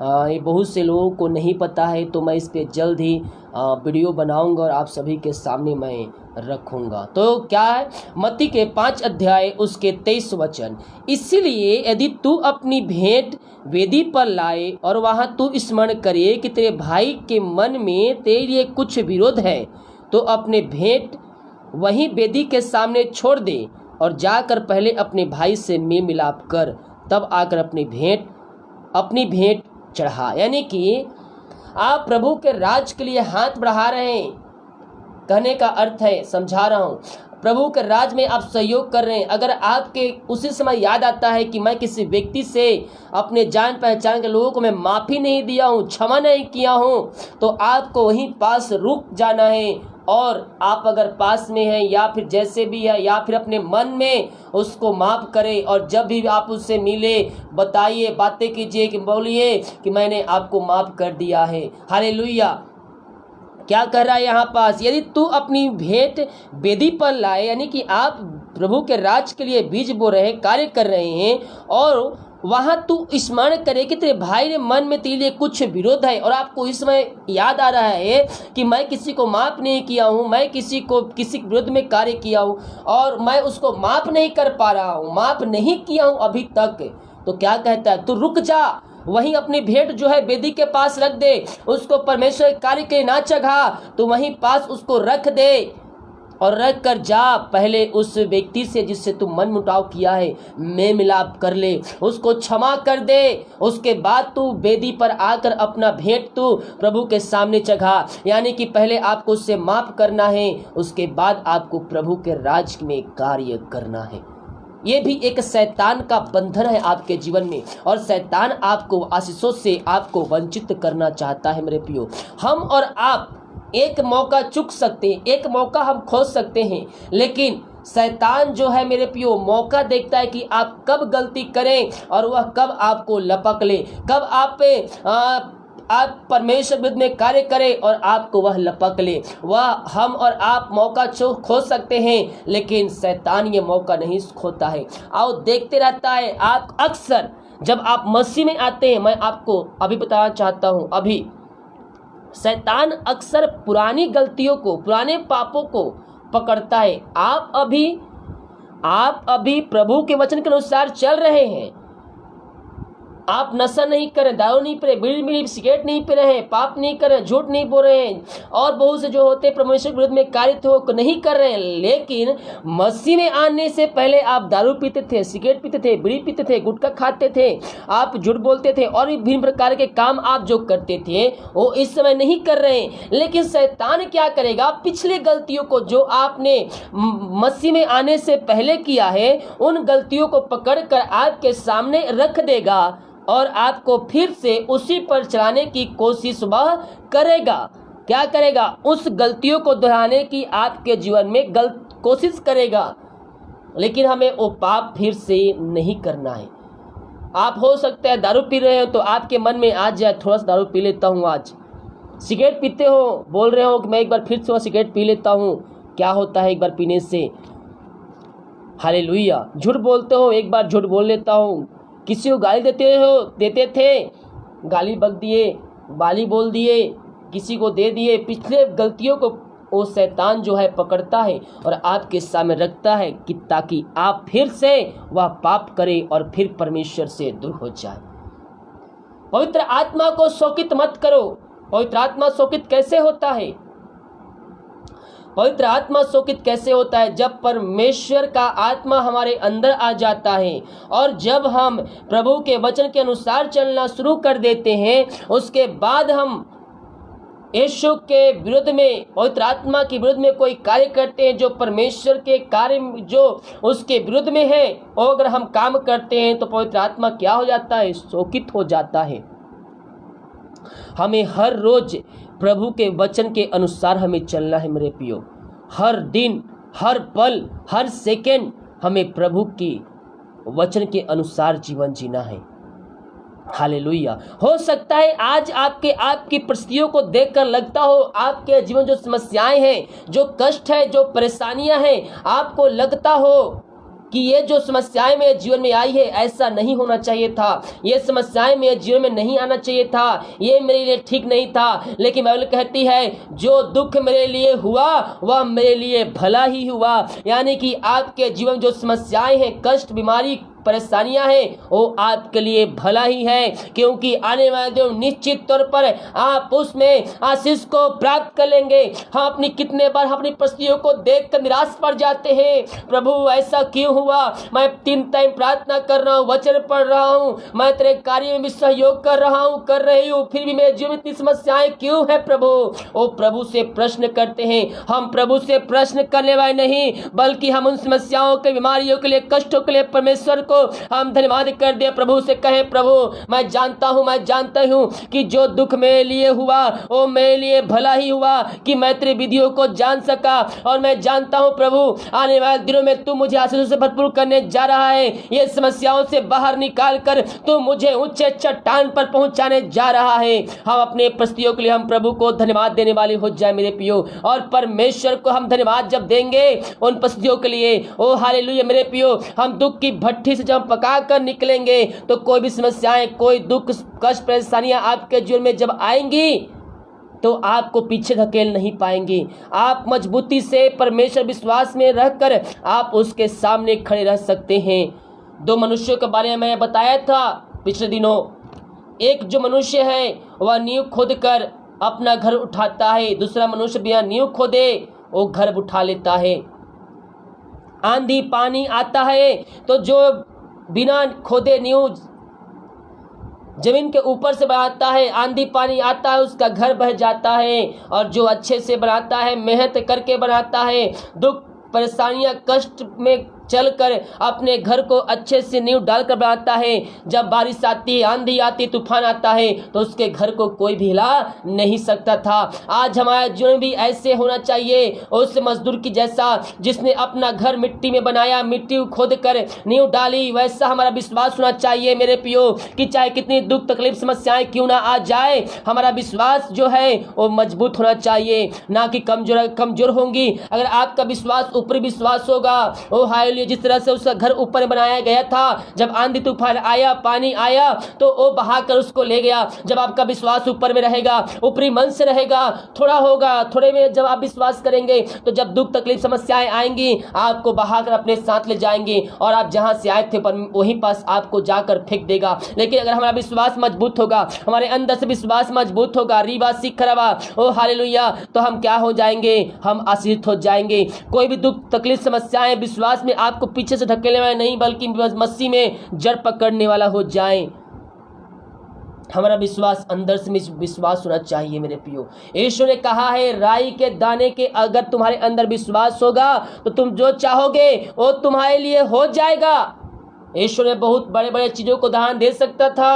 ये बहुत से लोगों को नहीं पता है। तो मैं इस पे जल्द ही वीडियो बनाऊंगा और आप सभी के सामने मैं रखूंगा। तो क्या है, मत्ती के 5 अध्याय उसके 23 वचन। इसीलिए यदि तू अपनी भेंट वेदी पर लाए और वहाँ तू स्मरण करे कि तेरे भाई के मन में तेरे लिए कुछ विरोध है, तो अपने भेंट वहीं वेदी के सामने छोड़ दे और जाकर पहले अपने भाई से मेल मिलाप कर, तब आकर अपनी भेंट चढ़ा। यानी कि आप प्रभु के राज के लिए हाथ बढ़ा रहे हैं, कहने का अर्थ है, समझा रहा हूँ, प्रभु के राज में आप सहयोग कर रहे हैं। अगर आपके उसी समय याद आता है कि मैं किसी व्यक्ति से अपने जान पहचान के लोगों को मैं माफ़ी नहीं दिया हूँ, क्षमा नहीं किया हूँ, तो आपको वहीं पास रुक जाना है। और आप अगर पास में हैं या फिर जैसे भी है, या फिर अपने मन में उसको माफ़ करें, और जब भी आप उससे मिले बताइए, बातें कीजिए, कि बोलिए कि मैंने आपको माफ़ कर दिया है। हालेलुया। क्या कर रहा है यहाँ पास, यदि तू अपनी भेंट वेदी पर लाए, यानी कि आप प्रभु के राज के लिए बीज बो रहे हैं, कार्य कर रहे हैं, और वहां तू स्मरण करे कि तेरे भाई ने मन में तेरे लिए कुछ विरोध है, और आपको इस समय याद आ रहा है कि मैं किसी को माफ नहीं किया हूं, मैं किसी विरुद्ध में कार्य किया हूं और मैं उसको माफ नहीं कर पा रहा हूं, माफ नहीं किया हूं अभी तक, तो क्या कहता है, तू रुक जा, वहीं अपनी भेंट जो है वेदी के पास रख दे, उसको परमेश्वर कार्य के ना चढ़ा, तो वहीं पास उसको रख दे और रख कर जा, पहले उस व्यक्ति से जिससे तू मन मुटाव किया है मेल मिलाप कर ले, उसको क्षमा कर दे, उसके बाद तू वेदी पर आकर अपना भेंट तू प्रभु के सामने चढ़ा। यानी कि पहले आपको उससे माफ करना है, उसके बाद आपको प्रभु के राज में कार्य करना है। ये भी एक शैतान का बंधन है आपके जीवन में, और शैतान आपको आशीषों से आपको वंचित करना चाहता है। मेरे प्रियो, हम और आप एक मौका चूक सकते हैं, एक मौका हम खोज सकते हैं, लेकिन शैतान जो है मेरे प्रियो मौका देखता है कि आप कब गलती करें और वह कब आपको लपक ले, कब आप परमेश्वर विरुद्ध में कार्य करें और आपको वह लपक ले। वह हम और आप मौका खोज सकते हैं, लेकिन शैतान ये मौका नहीं खोता है, और देखते रहता है। आप अक्सर जब आप मसीह में आते हैं, मैं आपको अभी बताना चाहता हूं, अभी शैतान अक्सर पुरानी गलतियों को, पुराने पापों को पकड़ता है। आप अभी प्रभु के वचन के अनुसार चल रहे हैं, आप नशा नहीं कर रहे, दारू नहीं पी रहे, बीड़ी सिगरेट नहीं पी रहे हैं, पाप नहीं कर रहे, झूठ नहीं बोल रहे हैं, और बहुत से जो होते परमेश्वर के विरुद्ध में कार्य थे नहीं कर रहे हैं, लेकिन मसीह में आने से पहले आप दारू पीते थे, सिगरेट पीते थे, बीड़ी पीते थे, गुटखा खाते थे, आप झूठ बोलते थे, और भी विभिन्न प्रकार के काम आप जो करते थे वो इस समय नहीं कर रहे हैं। लेकिन शैतान क्या करेगा, पिछले गलतियों को जो आपने मसीह में आने से पहले किया है, उन गलतियों को पकड़कर आपके सामने रख देगा और आपको फिर से उसी पर चलाने की कोशिश वह करेगा। क्या करेगा, उस गलतियों को दोहराने की आपके जीवन में कोशिश करेगा, लेकिन हमें वो पाप फिर से नहीं करना है। आप हो सकता है दारू पी रहे हो तो आपके मन में आ जाए थोड़ा सा दारू पी लेता हूँ आज, सिगरेट पीते हो, बोल रहे हो कि मैं एक बार फिर से सिगरेट पी लेता हूँ, क्या होता है एक बार पीने से, हालेलुया। झूठ बोलते हो, एक बार झूठ बोल लेता हूँ, किसी को गाली देते थे, गाली बक दिए, गाली बोल दिए, किसी को दे दिए, पिछले गलतियों को वो शैतान जो है पकड़ता है और आपके सामने रखता है कि ताकि आप फिर से वह पाप करें और फिर परमेश्वर से दूर हो जाए। पवित्र आत्मा को शोकित मत करो। पवित्र आत्मा शोकित कैसे होता है? पवित्र आत्मा शोकित कैसे होता है? जब परमेश्वर का आत्मा हमारे अंदर आ जाता है और जब हम प्रभु के वचन के अनुसार चलना शुरू कर देते हैं, उसके बाद हम यीशु के विरुद्ध में, पवित्र आत्मा के विरुद्ध में कोई कार्य करते हैं जो परमेश्वर के कार्य जो उसके विरुद्ध में है, और अगर हम काम करते हैं तो पवित्र आत्मा क्या हो जाता है? शोकित हो जाता है। हमें हर रोज प्रभु के वचन के अनुसार हमें चलना है मेरे प्रियो। हर दिन, हर पल, हर सेकंड हमें प्रभु की वचन के अनुसार जीवन जीना है। हालेलुया। हो सकता है आज आपकी परिस्थितियों को देखकर लगता हो, आपके जीवन जो समस्याएं हैं, जो कष्ट है, जो परेशानियां हैं, आपको लगता हो कि ये जो समस्याएं मेरे जीवन में आई है, ऐसा नहीं होना चाहिए था, ये समस्याएं मेरे जीवन में नहीं आना चाहिए था, ये मेरे लिए ठीक नहीं था। लेकिन बाइबल कहती है जो दुख मेरे लिए हुआ वह मेरे लिए भला ही हुआ। यानी कि आपके जीवन जो समस्याएं हैं, कष्ट, बीमारी, परेशानियां हैं, वो आपके लिए भला ही है, क्योंकि आने वाले दिन निश्चित तौर पर आप उसमें आशीष को प्राप्त कर लेंगे। हम अपनी कितने बार अपनी परिस्थितियों को देखकर निराश पड़ जाते हैं, प्रभु ऐसा क्यों हुआ, मैं 3 टाइम प्रार्थना कर रहा हूँ, वचन पढ़ रहा हूँ, मैं तेरे कार्य में भी सहयोग कर रही हूँ, फिर भी मेरे जीवन में इतनी समस्याएं क्यों है प्रभु? वो प्रभु से प्रश्न करते हैं। हम प्रभु से प्रश्न करने वाले नहीं, बल्कि हम उन समस्याओं के, बीमारियों के लिए, कष्टों के लिए परमेश्वर को हम धन्यवाद कर दे। प्रभु से कहें, प्रभु मैं जानता हूँ कि जो दुख मेरे लिए हुआ वो मेरे लिए भला ही हुआ कि मैं तेरी विधियों को जान सका। और मैं जानता हूँ प्रभु आने वाले दिनों में तू मुझे आशीषों से भरपूर करने जा रहा है। ये समस्याओं से बाहर निकाल कर तू मुझे ऊंचे चट्टान पर पहुंचाने जा रहा है। हम अपने परिस्थितियों के लिए हम प्रभु को धन्यवाद देने वाले हो जाए मेरे पियो। और परमेश्वर को हम धन्यवाद जब देंगे उन परिस्थितियों के लिए, ओ हालेलुया मेरे पियो, हम दुख की भट्टी से जब पका कर निकलेंगे तो कोई भी समस्याएं, कोई दुख, कष्ट, परेशानियां आपके जीवन में जब आएंगी तो आपको पीछे धकेल नहीं पाएंगे। आप मजबूती से परमेश्वर विश्वास में रहकर आप उसके सामने खड़े रह सकते हैं। दो मनुष्यों के बारे में मैं बताया था पिछले दिनों। एक जो मनुष्य है वह नींव खोद कर अपना घर उठाता है, दूसरा मनुष्य बिना नींव खोदे वो घर उठा लेता है। आंधी पानी आता है तो जो बिना खोदे नींव जमीन के ऊपर से बनाता है, आंधी पानी आता है उसका घर बह जाता है। और जो अच्छे से बनाता है, मेहनत करके बनाता है, दुख परेशानियां कष्ट में चलकर अपने घर को अच्छे से नींव डालकर बनाता है, जब बारिश आती है, आंधी आती, तूफान आता है तो उसके घर को कोई भी हिला नहीं सकता था। आज हमारा जीवन भी ऐसे होना चाहिए, उस मजदूर की जैसा जिसने अपना घर मिट्टी में बनाया, मिट्टी खोद कर नींव डाली, वैसा हमारा विश्वास होना चाहिए मेरे पियो कि चाहे कितनी दुख तकलीफ समस्याएं क्यों ना आ जाए, हमारा विश्वास जो है वो मजबूत होना चाहिए, ना कि कमजोर होंगी। अगर आपका विश्वास ऊपरी विश्वास होगा, ओ हालेलुया, जिस तरह से उसका घर ऊपर बनाया गया था, जब आंधी तूफान आया, पानी आया तो वो बहाकर उसको ले गया। जब आपका विश्वास ऊपर में रहेगा, ऊपरी मन से रहेगा, थोड़ा होगा, थोड़े में जब आप विश्वास करेंगे तो जब दुख तकलीफ समस्याएं आएंगी आपको बहाकर अपने साथ ले जाएंगे और आप जहां से आए थे पर वहीं पास आपको जाकर फेंक देगा। लेकिन अगर हमारा विश्वास मजबूत होगा, हमारे अंदर से विश्वास मजबूत होगा, रीबा सिखरबा, ओ हालेलुया, तो हम क्या हो जाएंगे, हम आशीषित हो जाएंगे। कोई भी दुख तकलीफ समस्याएं विश्वास में आपको पीछे से धकेलने वाला नहीं, बल्कि मसीह में जड़ पकड़ने वाला हो जाए। हमारा विश्वास अंदर से विश्वास होना चाहिए मेरे पियो। यीशु ने कहा है, राई के दाने के अगर तुम्हारे अंदर विश्वास होगा तो तुम जो चाहोगे वो तुम्हारे लिए हो जाएगा। यीशु ने बहुत बड़े बड़े चीजों को दान दे सकता था,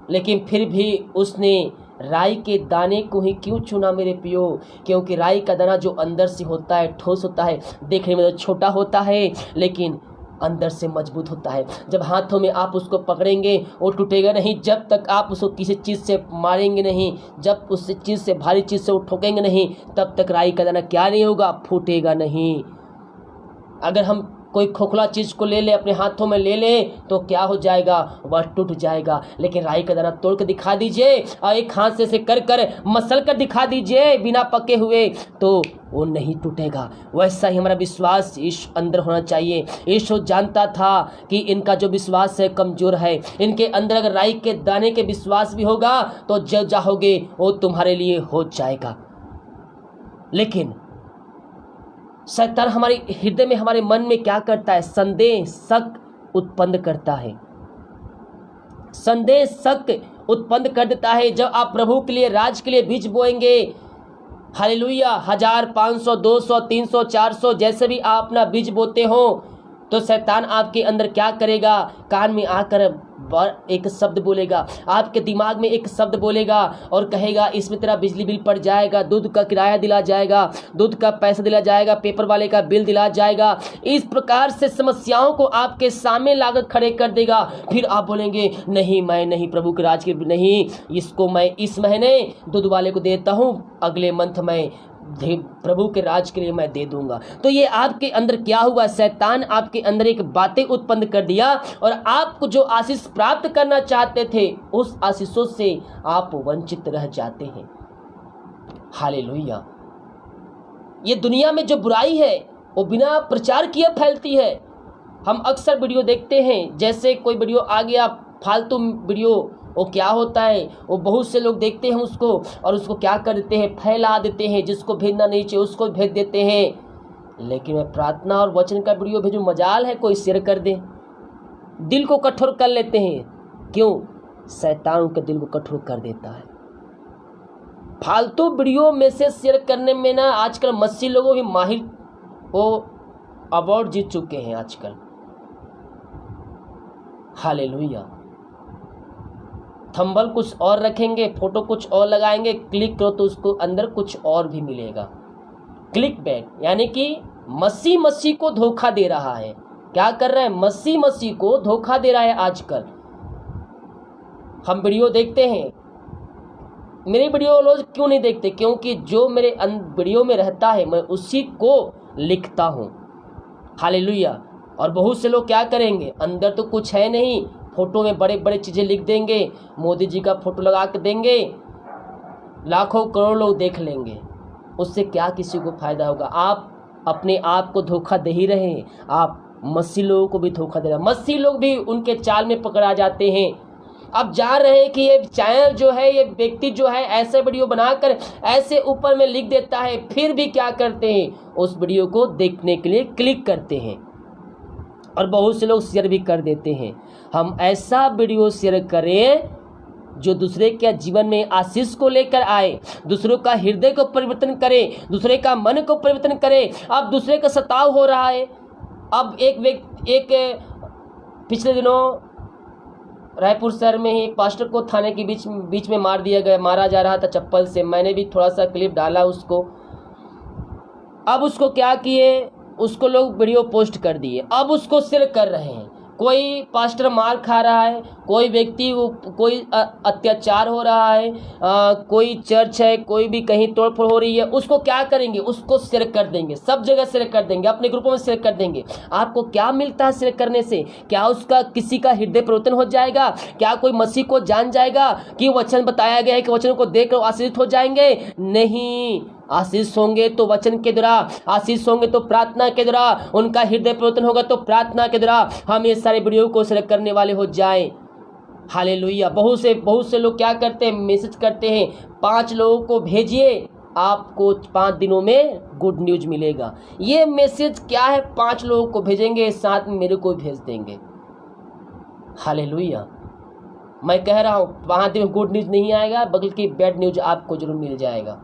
लेकिन फिर भी उसने राई के दाने को ही क्यों चुना मेरे पियो? क्योंकि राई का दाना जो अंदर से होता है, ठोस होता है, देखने में तो छोटा होता है लेकिन अंदर से मजबूत होता है। जब हाथों में आप उसको पकड़ेंगे वो टूटेगा नहीं, जब तक आप उसको किसी चीज़ से मारेंगे नहीं, जब उस चीज़ से भारी चीज़ से वो ठोकेंगे नहीं, तब तक राई का दाना क्या नहीं होगा, फूटेगा नहीं। अगर हम कोई खोखला चीज़ को ले ले, अपने हाथों में ले ले, तो क्या हो जाएगा, वह टूट जाएगा। लेकिन राई का दाना तोड़ कर दिखा दीजिए और एक हाथ से कर कर मसल कर दिखा दीजिए बिना पके हुए, तो वो नहीं टूटेगा। वैसा ही हमारा विश्वास यीशु अंदर होना चाहिए। यीशु जानता था कि इनका जो विश्वास है कमज़ोर है, इनके अंदर अगर राई के दाने के विश्वास भी होगा तो जो चाहोगे वो तुम्हारे लिए हो जाएगा। लेकिन शैतान हमारे हृदय में, हमारे मन में क्या करता है, संदेह, शक उत्पन्न करता है। संदेह, शक उत्पन्न कर देता है। जब आप प्रभु के लिए, राज के लिए बीज बोएंगे, हालेलुया, 1000, 500, 200, 300, 400 जैसे भी आप अपना बीज बोते हो, तो शैतान आपके अंदर क्या करेगा, कान में आकर एक शब्द बोलेगा, आपके दिमाग में एक शब्द बोलेगा और कहेगा इसमें तेरा बिजली बिल पड़ जाएगा, दूध का किराया दिला जाएगा, दूध का पैसा दिला जाएगा, पेपर वाले का बिल दिला जाएगा। इस प्रकार से समस्याओं को आपके सामने लाकर खड़े कर देगा। फिर आप बोलेंगे नहीं, मैं नहीं, प्रभु के राज के नहीं, इसको मैं इस महीने दूध वाले को देता हूँ, अगले मंथ में प्रभु के राज के लिए मैं दे दूंगा। तो ये आपके अंदर क्या हुआ, शैतान आपके अंदर एक बातें उत्पन्न कर दिया और आपको जो आशीष प्राप्त करना चाहते थे उस आशीषों से आप वंचित रह जाते हैं। हालेलुया। ये दुनिया में जो बुराई है वो बिना प्रचार किए फैलती है। हम अक्सर वीडियो देखते हैं, जैसे कोई वीडियो आ गया फालतू वीडियो, वो क्या होता है, वो बहुत से लोग देखते हैं उसको और उसको क्या कर देते हैं, फैला देते हैं, जिसको भेजना नहीं चाहिए उसको भेज देते हैं। लेकिन मैं प्रार्थना और वचन का वीडियो भेजूं, मजाल है कोई शेयर कर दे, दिल को कठोर कर लेते हैं। क्यों? शैतान उनके दिल को कठोर कर देता है। फालतू वीडियो में से शेयर करने में ना आजकल मसीह लोगों भी माहिर, वो अवार्ड जीत चुके हैं आजकल। हालेलुया। थंबल कुछ और रखेंगे, फोटो कुछ और लगाएंगे, क्लिक करो तो उसको अंदर कुछ और भी मिलेगा। क्लिक बैक यानी कि मसीह को धोखा दे रहा है। क्या कर रहा है? मसीह को धोखा दे रहा है। आजकल हम वीडियो देखते हैं, मेरे वीडियो लोग क्यों नहीं देखते? क्योंकि जो मेरे वीडियो में रहता है मैं उसी को लिखता हूँ। हालेलुया। और बहुत से लोग क्या करेंगे, अंदर तो कुछ है नहीं, फोटो में बड़े बड़े चीज़ें लिख देंगे, मोदी जी का फोटो लगा के देंगे, लाखों करोड़ लोग देख लेंगे। उससे क्या किसी को फायदा होगा? आप अपने आप को धोखा दे ही रहे हैं, आप मसीह लोगों को भी धोखा दे रहे हैं। मसीह लोग भी उनके चाल में पकड़ा जाते हैं। अब जान रहे हैं कि ये चैनल जो है, ये व्यक्ति जो है ऐसे वीडियो बनाकर ऐसे ऊपर में लिख देता है, फिर भी क्या करते हैं, उस वीडियो को देखने के लिए क्लिक करते हैं और बहुत से लोग शेयर भी कर देते हैं। हम ऐसा वीडियो शेयर करें जो दूसरे के जीवन में आशीष को लेकर आए, दूसरों का हृदय को परिवर्तन करे, दूसरे का मन को परिवर्तन करे। अब दूसरे का सताव हो रहा है। अब एक पिछले दिनों रायपुर शहर में ही एक पास्टर को थाने के बीच में मारा जा रहा था चप्पल से। मैंने भी थोड़ा सा क्लिप डाला उसको। अब उसको क्या किए, उसको लोग वीडियो पोस्ट कर दिए, अब उसको शेयर कर रहे हैं। कोई पास्टर मार खा रहा है, कोई व्यक्ति कोई अत्याचार हो रहा है, कोई चर्च है, कोई भी कहीं तोड़फोड़ हो रही है, उसको क्या करेंगे, उसको शेयर कर देंगे, सब जगह शेयर कर देंगे, अपने ग्रुपों में शेयर कर देंगे। आपको क्या मिलता है शेयर करने से? क्या उसका किसी का हृदय परिवर्तन हो जाएगा? क्या कोई मसीह को जान जाएगा कि वचन बताया गया है कि वचन को देखकर आशीषित हो जाएंगे? नहीं। आशीष होंगे तो वचन के द्वारा, आशीष होंगे तो प्रार्थना के द्वारा, उनका हृदय परिवर्तन होगा तो प्रार्थना के द्वारा हम ये सारे वीडियो को शेयर करने वाले हो जाएं। हालेलुया। बहुत से लोग क्या करते हैं, मैसेज करते हैं, 5 लोगों को भेजिए, आपको 5 दिनों में गुड न्यूज मिलेगा। ये मैसेज क्या है? 5 लोगों को भेजेंगे, साथ में मेरे को भेज देंगे। हालेलुया। मैं कह रहा हूँ 5 दिन में गुड न्यूज नहीं आएगा, बल्कि बैड न्यूज आपको जरूर मिल जाएगा।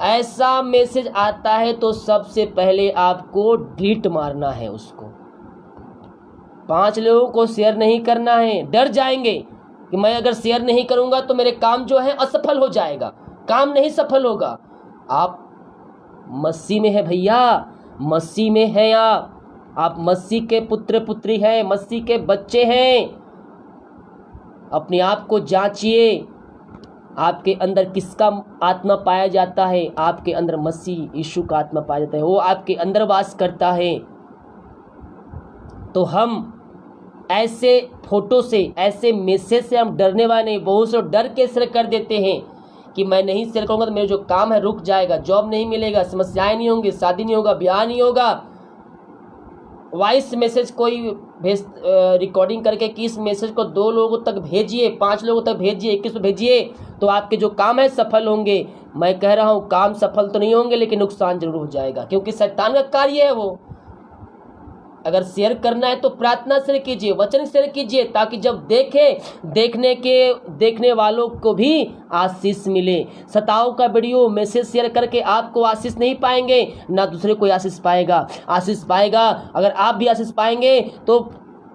ऐसा मैसेज आता है तो सबसे पहले आपको डिलीट मारना है उसको। 5 लोगों को शेयर नहीं करना है। डर जाएंगे कि मैं अगर शेयर नहीं करूंगा तो मेरे काम जो है असफल हो जाएगा, काम नहीं सफल होगा। आप मसीह में है भैया, मसीह में है आप मसीह के पुत्र पुत्री हैं, मसीह के बच्चे हैं। अपने आप को जांचिए, आपके अंदर किसका आत्मा पाया जाता है? आपके अंदर मसीह यीशु का आत्मा पाया जाता है, वो आपके अंदर वास करता है। तो हम ऐसे फोटो से, ऐसे मैसेज से हम डरने वाले नहीं। बहुत से डर के शेयर कर देते हैं कि मैं नहीं शेयर करूँगा तो मेरा जो काम है रुक जाएगा, जॉब नहीं मिलेगा, समस्याएं नहीं होंगी, शादी नहीं होगा, ब्याह नहीं होगा। वॉइस मैसेज कोई रिकॉर्डिंग करके कि इस मैसेज को 2 लोगों तक भेजिए, 5 लोगों तक भेजिए, 21 को भेजिए, तो आपके जो काम है सफल होंगे। मैं कह रहा हूँ काम सफल तो नहीं होंगे, लेकिन नुकसान जरूर हो जाएगा, क्योंकि शैतान का कार्य है वो। अगर शेयर करना है तो प्रार्थना शेयर कीजिए, वचन शेयर कीजिए, ताकि जब देखने वालों को भी आशीष मिले। सताव का वीडियो मैसेज शेयर करके आपको आशीष नहीं पाएंगे, ना दूसरे कोई आशीष पाएगा। आशीष पाएगा, अगर आप भी आशीष पाएंगे तो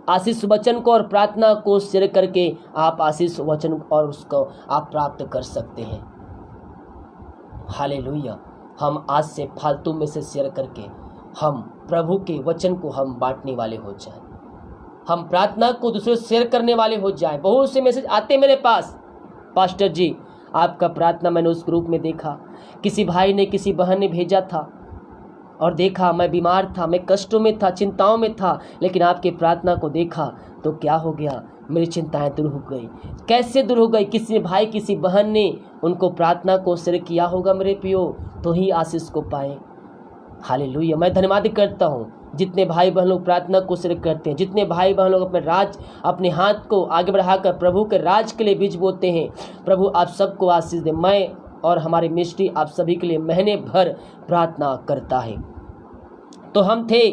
आशीष वचन को और प्रार्थना को शेयर करके आप आशीष वचन और उसको आप प्राप्त कर सकते हैं। हालेलुया। हम आज से फालतू में से शेयर करके हम प्रभु के वचन को हम बांटने वाले हो जाएं, हम प्रार्थना को दूसरे शेयर करने वाले हो जाएं। बहुत से मैसेज आते मेरे पास, पास्टर जी आपका प्रार्थना मैंने उस ग्रुप में देखा, किसी भाई ने किसी बहन ने भेजा था और देखा मैं बीमार था, मैं कष्टों में था, चिंताओं में था, लेकिन आपके प्रार्थना को देखा तो क्या हो गया, मेरी चिंताएं दूर हो गई। कैसे दूर हो गई? किसी भाई किसी बहन ने उनको प्रार्थना को शेयर किया होगा मेरे पियो, तो ही आशीष को पाए। हालेलुया। मैं धन्यवाद करता हूँ जितने भाई बहन लोग प्रार्थना को शेयर करते हैं, जितने भाई बहन लोग अपने हाथ को आगे बढ़ाकर प्रभु के राज के लिए बीज बोते हैं। प्रभु आप सबको आशीष दे। मैं और हमारे मिस्ट्री आप सभी के लिए महीने भर प्रार्थना करता है। तो हम थे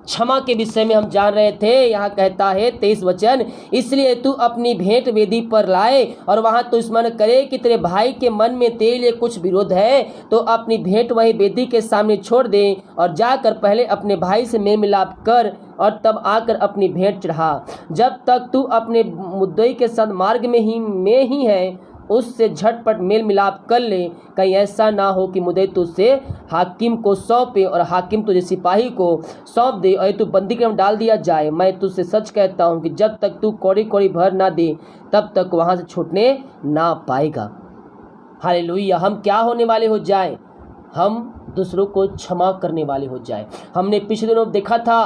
क्षमा के विषय में हम जान रहे थे। यहाँ कहता है 23 वचन, इसलिए तू अपनी भेंट वेदी पर लाए और वहाँ तू स्मरण करे कि तेरे भाई के मन में तेरे लिए कुछ विरोध है तो अपनी भेंट वही वेदी के सामने छोड़ दे और जाकर पहले अपने भाई से मेल मिलाप कर और तब आकर अपनी भेंट चढ़ा। जब तक तू अपने मुद्दई के साथ मार्ग में ही है उससे झटपट मेल मिलाप कर ले, कहीं ऐसा ना हो कि मुद्दई तुझसे हाकिम को सौंपे और हाकिम तुझे सिपाही को सौंप दे और तू बंदी गृह में डाल दिया जाए। मैं तुझसे सच कहता हूँ कि जब तक तू कौड़ी कौड़ी भर ना दे तब तक वहाँ से छूटने ना पाएगा। हालेलुया। हम क्या होने वाले हो जाए? हम दूसरों को क्षमा करने वाले हो जाए। हमने पिछले दिनों देखा था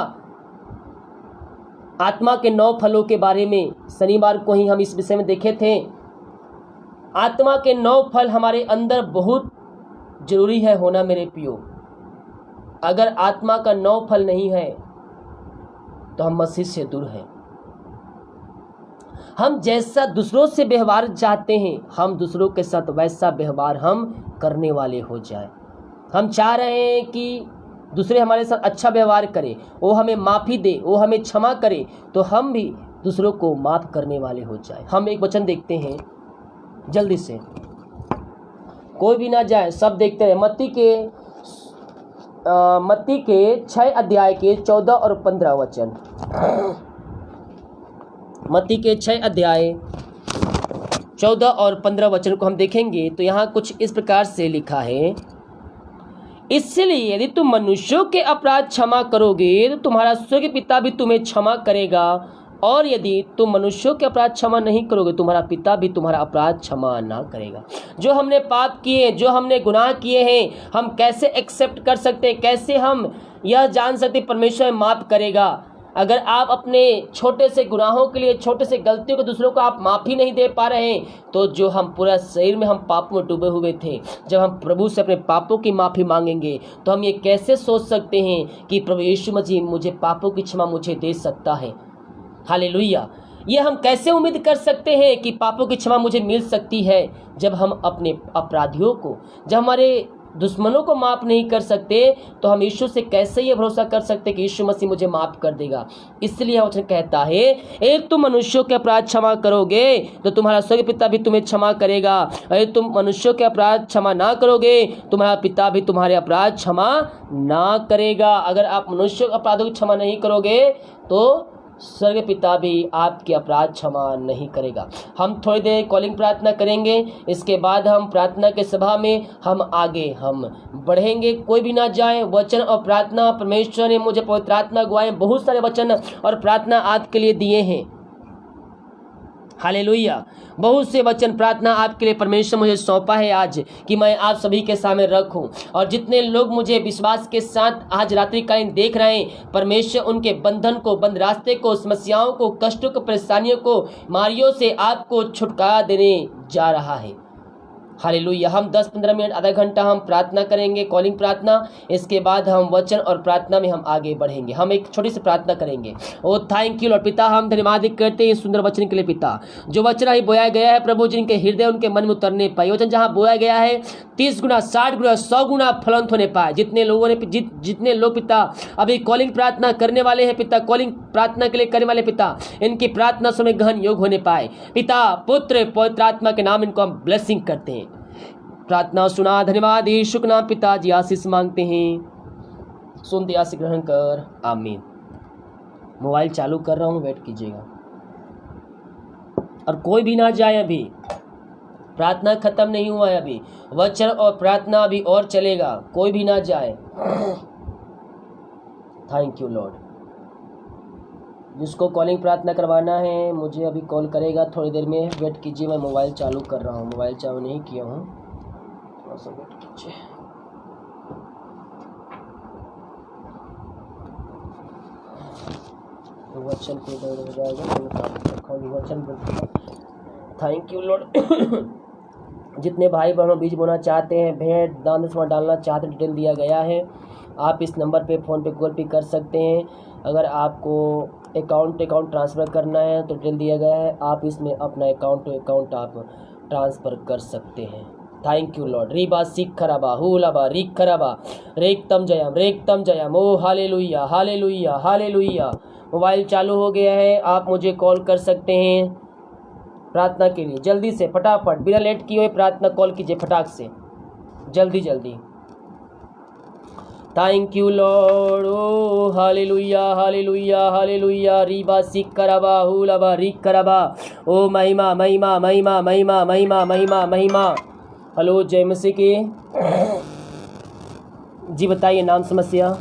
आत्मा के 9 फलों के बारे में, शनिवार को ही हम इस विषय में देखे थे। आत्मा के 9 फल हमारे अंदर बहुत जरूरी है होना मेरे प्रियो। अगर आत्मा का 9 फल नहीं है तो हम मसीह से दूर हैं। हम जैसा दूसरों से व्यवहार चाहते हैं हम दूसरों के साथ वैसा व्यवहार हम करने वाले हो जाए। हम चाह रहे हैं कि दूसरे हमारे साथ अच्छा व्यवहार करे, वो हमें माफ़ी दे, वो हमें क्षमा करे, तो हम भी दूसरों को माफ़ करने वाले हो जाए। हम एक वचन देखते हैं जल्दी से, कोई भी ना जाए, सब देखते हैं। मत्ती के 6 अध्याय के 14 और 15 वचन। मत्ती के 6 अध्याय 14 और 15 वचन को हम देखेंगे तो यहाँ कुछ इस प्रकार से लिखा है, इसलिए यदि तुम मनुष्यों के अपराध क्षमा करोगे तो तुम्हारा स्वर्गीय पिता भी तुम्हें क्षमा करेगा, और यदि तुम मनुष्यों के अपराध क्षमा नहीं करोगे तुम्हारा पिता भी तुम्हारा अपराध क्षमा ना करेगा। जो हमने पाप किए, जो हमने गुनाह किए हैं, हम कैसे एक्सेप्ट कर सकते हैं, कैसे हम यह जान सकते परमेश्वर माफ़ करेगा? अगर आप अपने छोटे से गुनाहों के लिए, छोटे से गलतियों को दूसरों को आप माफ़ी नहीं दे पा रहे हैं तो जो हम पूरा शरीर में हम पापों में डूबे हुए थे, जब हम प्रभु से अपने पापों की माफ़ी मांगेंगे तो हम ये कैसे सोच सकते हैं कि प्रभु यीशु मसीह मुझे पापों की क्षमा मुझे दे सकता है? हालेलुया। ये हम कैसे उम्मीद कर सकते हैं कि पापों की क्षमा मुझे मिल सकती है जब हम अपने अपराधियों को, जब हमारे दुश्मनों को माफ़ नहीं कर सकते तो हम यीशु से कैसे ये भरोसा कर सकते कि यीशु मसीह मुझे माफ़ कर देगा? इसलिए वचन कहता है, एक तुम मनुष्यों के अपराध क्षमा करोगे तो तुम्हारा स्वर्गीय पिता भी तुम्हें क्षमा करेगा, और तुम मनुष्यों के अपराध क्षमा ना करोगे तुम्हारा पिता भी तुम्हारे अपराध क्षमा ना करेगा। अगर आप मनुष्यों के अपराधों की क्षमा नहीं करोगे तो स्वर्गीय पिता भी आपके अपराध क्षमा नहीं करेगा। हम थोड़ी देर कॉलिंग प्रार्थना करेंगे, इसके बाद हम प्रार्थना के सभा में हम आगे हम बढ़ेंगे। कोई भी ना जाए। वचन और प्रार्थना, परमेश्वर ने मुझे पवित्र आत्मा गुआएं बहुत सारे वचन और प्रार्थना आपके लिए दिए हैं। हालेलुया। बहुत से वचन प्रार्थना आपके लिए परमेश्वर मुझे सौंपा है आज कि मैं आप सभी के सामने रखूं, और जितने लोग मुझे विश्वास के साथ आज रात्रिकालीन देख रहे हैं, परमेश्वर उनके बंधन को, बंद रास्ते को, समस्याओं को, कष्टों को, परेशानियों को, बीमारियों से आपको छुटकारा देने जा रहा है। हालेलुया। हम 10-15 मिनट, आधा घंटा हम प्रार्थना करेंगे, कॉलिंग प्रार्थना। इसके बाद हम वचन और प्रार्थना में हम आगे बढ़ेंगे। हम एक छोटी सी प्रार्थना करेंगे। ओ थैंक यू लॉर्ड। पिता, हम धन्यवाद करते हैं सुंदर वचन के लिए। पिता, जो वचन ही बोया गया है प्रभु, जिनके हृदय उनके मन में उतरने पाए, वचन जहाँ बोया गया है 30 गुना, 60 गुना, 100 गुना फलवंत होने पाए। जितने लोगों ने, जितने लोग पिता अभी कॉलिंग प्रार्थना करने वाले हैं पिता, कॉलिंग प्रार्थना के लिए करने वाले पिता, इनकी प्रार्थना समय गहन योग होने पाए पिता, पुत्र, पवित्र आत्मा के नाम इनको हम ब्लेसिंग करते हैं। प्रार्थना सुना, धन्यवाद यीशु के नाम पिताजी, आशीष मांगते हैं, सुनते आशीष ग्रहण कर, आमीन। मोबाइल चालू कर रहा हूँ, वेट कीजिएगा। और कोई भी ना जाए, अभी प्रार्थना खत्म नहीं हुआ है, अभी वचन और प्रार्थना अभी और चलेगा। कोई भी ना जाए। Thank you Lord. जिसको कॉलिंग प्रार्थना करवाना है मुझे अभी कॉल करेगा, थोड़ी देर में वेट कीजिए। मैं मोबाइल चालू कर रहा हूँ, मोबाइल चालू नहीं किया हूँ, थोड़ा सा वेट कीजिए। वचन को इधर हो जाएगा, वचन। Thank you Lord. जितने भाई बहनों बीज बोना चाहते हैं, भेंट दान दक्षिणा डालना चाहते हैं, डिटेल दिया गया है। आप इस नंबर पे फ़ोन पे गूगल पे कर सकते हैं। अगर आपको अकाउंट ट्रांसफ़र करना है तो डिटेल दिया गया है, आप इसमें अपना अकाउंट आप ट्रांसफ़र कर सकते हैं। Thank you Lord. रीबा सिखरबा हुलबा रिखरबा रेक्तम जयम। Oh hallelujah hallelujah hallelujah. Mobile चालू हो गया है, आप मुझे कॉल कर सकते हैं प्रार्थना के लिए। जल्दी से फटाफट बिना लेट किए हुए प्रार्थना कॉल कीजिए फटाक से, जल्दी जल्दी। Thank you Lord. Oh hallelujah hallelujah hallelujah. रीबा सिखरबा हुलबा रिखरबा। ओ महिमा महिमा महिमा महिमा महिमा महिमा महिमा। हेलो जय मसीह की। जी बताइए नाम समस्या।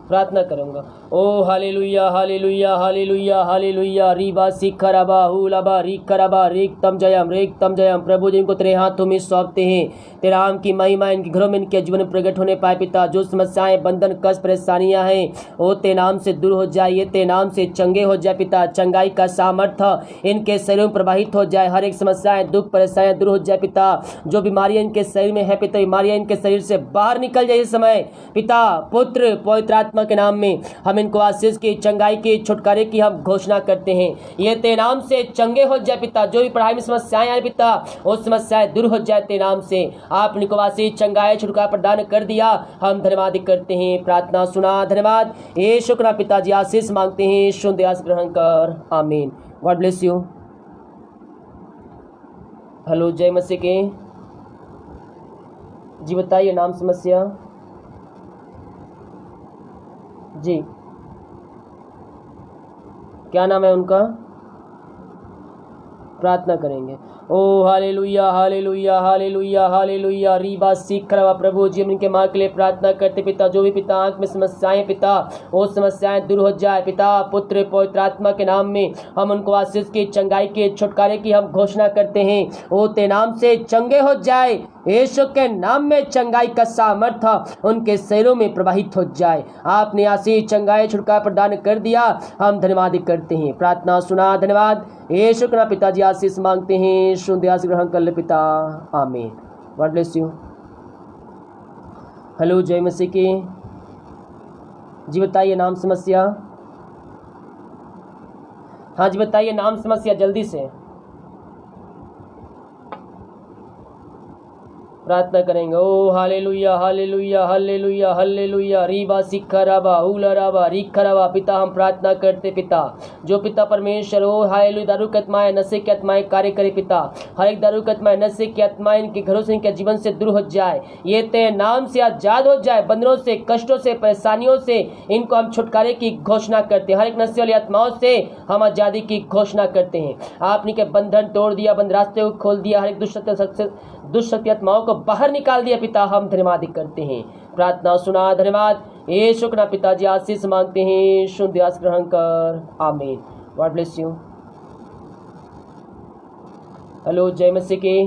प्रार्थना करूंगा। Oh hallelujah hallelujah hallelujah hallelujah. रीबा सिखरबा हुलबा रिखरबा रेक्तम जयम। प्रभु जी इनको तेरे हाथों में सौंपते हैं। तेरा नाम की महिमा इनके घरों में इनके जीवन में प्रकट होने पाए पिता। जो समस्याएं बंधन कष्ट परेशानियां हैं वो तेरे नाम से दूर हो जाए, ये तेरे नाम से चंगे हो जाए पिता। चंगाई का सामर्थ्य इनके शरीर में प्रवाहित हो जाए। हर एक समस्याएं दुख परेशानियां दूर हो जाए पिता। जो बीमारियां इनके शरीर में है पिता, बीमारियां इनके शरीर से बाहर निकल जाए इस समय पिता। पुत्र पवित्र आत्मा के नाम में हम इनको आशीष की, चंगाई की, छुटकारे की हम घोषणा करते हैं। ये तेरे नाम से चंगे हो जाए पिता। जो भी पढ़ाई में समस्याएं आए पिता, वो समस्याएं दूर हो जाए तेरे नाम से। आप इनको आशीष चंगाई छुटकारा प्रदान कर दिया, हम धन्यवाद करते हैं। प्रार्थना सुना, धन्यवाद। यीशु का पिताजी आशीष मांगते हैं, शुद्ध आशीष ग्रहण कर, आमीन। God bless you. हेलो जय मसीह के। जी बताइए नाम समस्या। जी क्या नाम है उनका, प्रार्थना करेंगे। Oh hallelujah hallelujah hallelujah hallelujah. रीबा सिखरबा। प्रभु जी हम इनके माँ के लिए प्रार्थना करते पिता। जो भी पिता आंख में समस्याएं पिता, वो समस्याएं दूर हो जाए पिता। पुत्र पवित्र आत्मा के नाम में हम उनको आशीष की, चंगाई की, छुटकारे की हम घोषणा करते हैं। वो तेरे नाम से चंगे हो जाए। यीशु के नाम में चंगाई का सामर्थ्य उनके शरीरों में प्रवाहित हो जाए। आपने आशीष चंगाई छुटकारा प्रदान कर दिया, हम धन्यवाद करते हैं। प्रार्थना सुना, धन्यवाद। यीशु के नाम पिताजी आशीष मांगते हैं, शुद्ध आशीष ग्रहण कर ले पिता, आमीन। God bless you. हेलो जय मसीह की। जी बताइए नाम समस्या। हाँ जी बताइए नाम समस्या जल्दी से, प्रार्थना करेंगे। Oh hallelujah hallelujah hallelujah hallelujah. रीबा सिखरबा उलरबा रिखरबा। पिता हम प्रार्थना करते पिता, जो पिता परमेश्वर हो हालेलुया दारू की आत्माएं, नशे की आत्माएं कार्य करे पिता। हर एक दारू की आत्माएं, नशे की आत्माएं इनके घरों से, इनके जीवन से दूर हो जाए। ये तेरे नाम से आजाद हो जाए। बंधनों से, कष्टों से, परेशानियों से इनको हम छुटकारे की घोषणा करते हैं। हर एक नशे वाली आत्माओं से हम आजादी की घोषणा करते हैं। आपने के बंधन तोड़ दिया, बंद रास्ते को खोल दिया, हर एक दुष्ट आत्माओं को बाहर निकाल दिया पिता, हम धन्यवाद करते हैं। प्रार्थना सुना, धन्यवाद। यीशु के नाम पिताजी आशीष मांगते हैं, शुद्ध आशीष ग्रहण कर, आमीन। God bless you. हेलो जय मसीह के।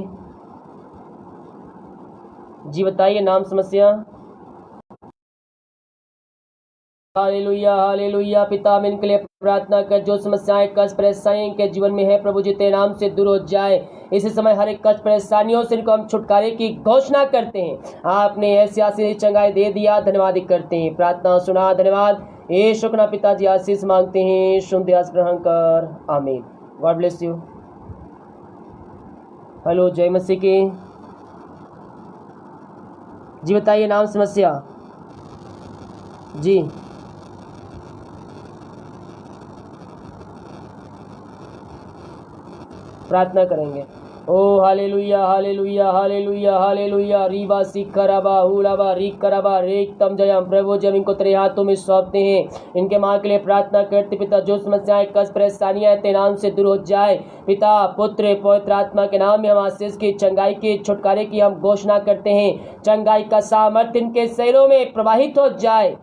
जी बताइए नाम समस्या। Hallelujah hallelujah. पिता हम इनके लिए प्रार्थना कर, जो समस्याएं कष्ट परेशानियां इनके जीवन में है प्रभु जी तेरे नाम से दूर हो जाए। इसी समय हर एक कष्ट परेशानियों से इनको हम छुटकारे की घोषणा करते हैं। आपने ऐसी आशीष चंगाई दे दिया, धन्यवाद करते हैं। प्रार्थना सुना, धन्यवाद। यीशु के नाम पिताजी आशीष मांगते हैं, शुद्ध आशीष ग्रहण कर, आमीन। God bless you. हेलो जय मसीह की। जी बताइए नाम समस्या। जी प्रार्थना करेंगे। Oh hallelujah hallelujah hallelujah hallelujah. रीबा सिखरबा हुलबा रिखरबा रेक्तम जयम। प्रभु जब इनको तेरे हाथों में सौंपते हैं, इनके माँ के लिए प्रार्थना करते पिता। जो समस्याएं कष्ट परेशानियां तेरे नाम से दूर हो जाए पिता। पुत्र पवित्र आत्मा के नाम में हम आशीष की, चंगाई की, छुटकारे की हम घोषणा करते हैं। चंगाई का सामर्थ्य इनके शरीरों में प्रवाहित हो जाए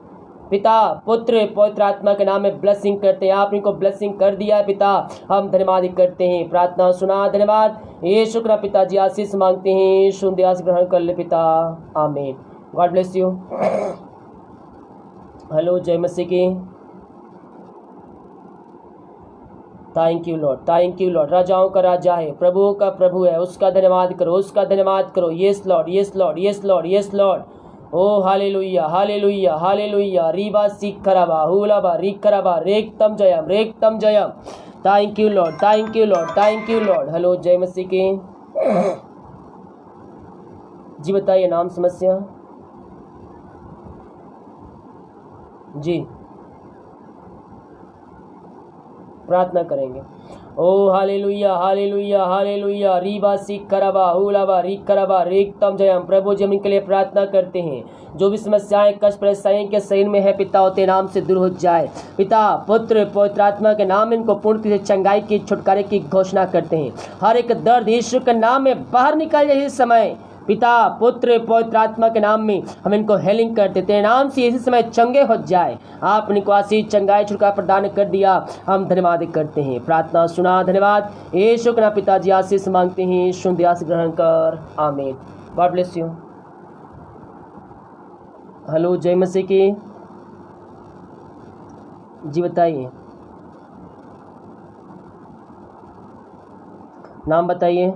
पिता। पुत्र पवित्र आत्मा के नाम में ब्लेसिंग करते हैं। आप इनको ब्लेसिंग कर दिया है पिता, हम धन्यवाद करते हैं। प्रार्थना सुना, धन्यवाद। यीशु के पिताजी आशीष मांगते हैं, शुद्ध आशीष ग्रहण कर ले पिता, आमीन। God bless you. हेलो जय मसीह की। Thank you Lord, thank you Lord. राजाओं का राजा है, प्रभुओं का प्रभु है, उसका धन्यवाद करो, उसका धन्यवाद करो। Yes Lord, yes Lord, yes Lord, yes Lord. Oh hallelujah hallelujah hallelujah रीबा सिखरबा हुलबा रिकरबा रेक्तम जयम। Thank you Lord, thank you Lord, thank you Lord. Hello जय मसीह की। जी बताइए नाम समस्या। जी प्रार्थना करेंगे। ओ हालेलुया हालेलुया हालेलुया रीबा सिखरबा हुलबा रिकरबा रेक्तम जयम। प्रभु जी हम इनके लिए प्रार्थना करते हैं, जो भी समस्याएं कष्ट परेशानी के शरीर में है पिता होते नाम से दूर हो जाए। पिता पुत्र पवित्र आत्मा के नाम में इनको पूर्ण से चंगाई की छुटकारे की घोषणा करते हैं। हर एक दर्द यीशु के नाम में बाहर निकल जाए इस समय। पिता पुत्र पवित्र आत्मा के नाम में हम इनको हेलिंग कर देते हैं, नाम से इसी समय चंगे हो जाए। आपने को आशीष चंगाई छुटकारा प्रदान कर दिया, हम धन्यवाद करते हैं। प्रार्थना सुना, धन्यवाद यीशु के नाम। पिताजी आशीष मांगते हैं, यीशु दया से ग्रहण कर, आमीन। God bless you. हेलो जय मसीह की। जी बताइए नाम बताइए।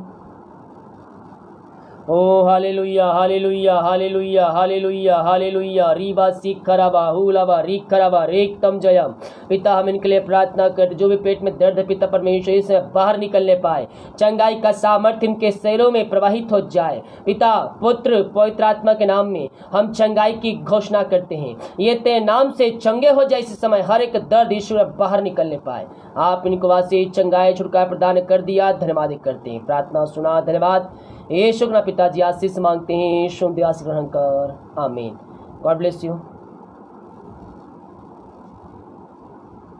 Oh hallelujah hallelujah hallelujah hallelujah hallelujah रीबा सिखरबा हुलबा रिकरबा रेक्तम जयम। पिता हम इनके लिए प्रार्थना करते, जो भी पेट में दर्द है पिता परमेश्वर इसे बाहर निकलने पाए, चंगाई का सामर्थ्य इनके शरीरों में प्रवाहित हो जाए। पिता पुत्र पवित्र आत्मा के नाम में हम चंगाई की घोषणा करते हैं, ये तेरे नाम से चंगे हो जाए इस समय। हर एक दर्द ईश्वर बाहर निकलने पाए। आप इनको वासी चंगाई छुटकारा प्रदान कर दिया, धन्यवाद करते हैं। प्रार्थना सुना, धन्यवाद यीशु के नाम। पिताजी आशीष मांगते हैं, यीशु दया से ग्रहण कर, आमीन। God bless you.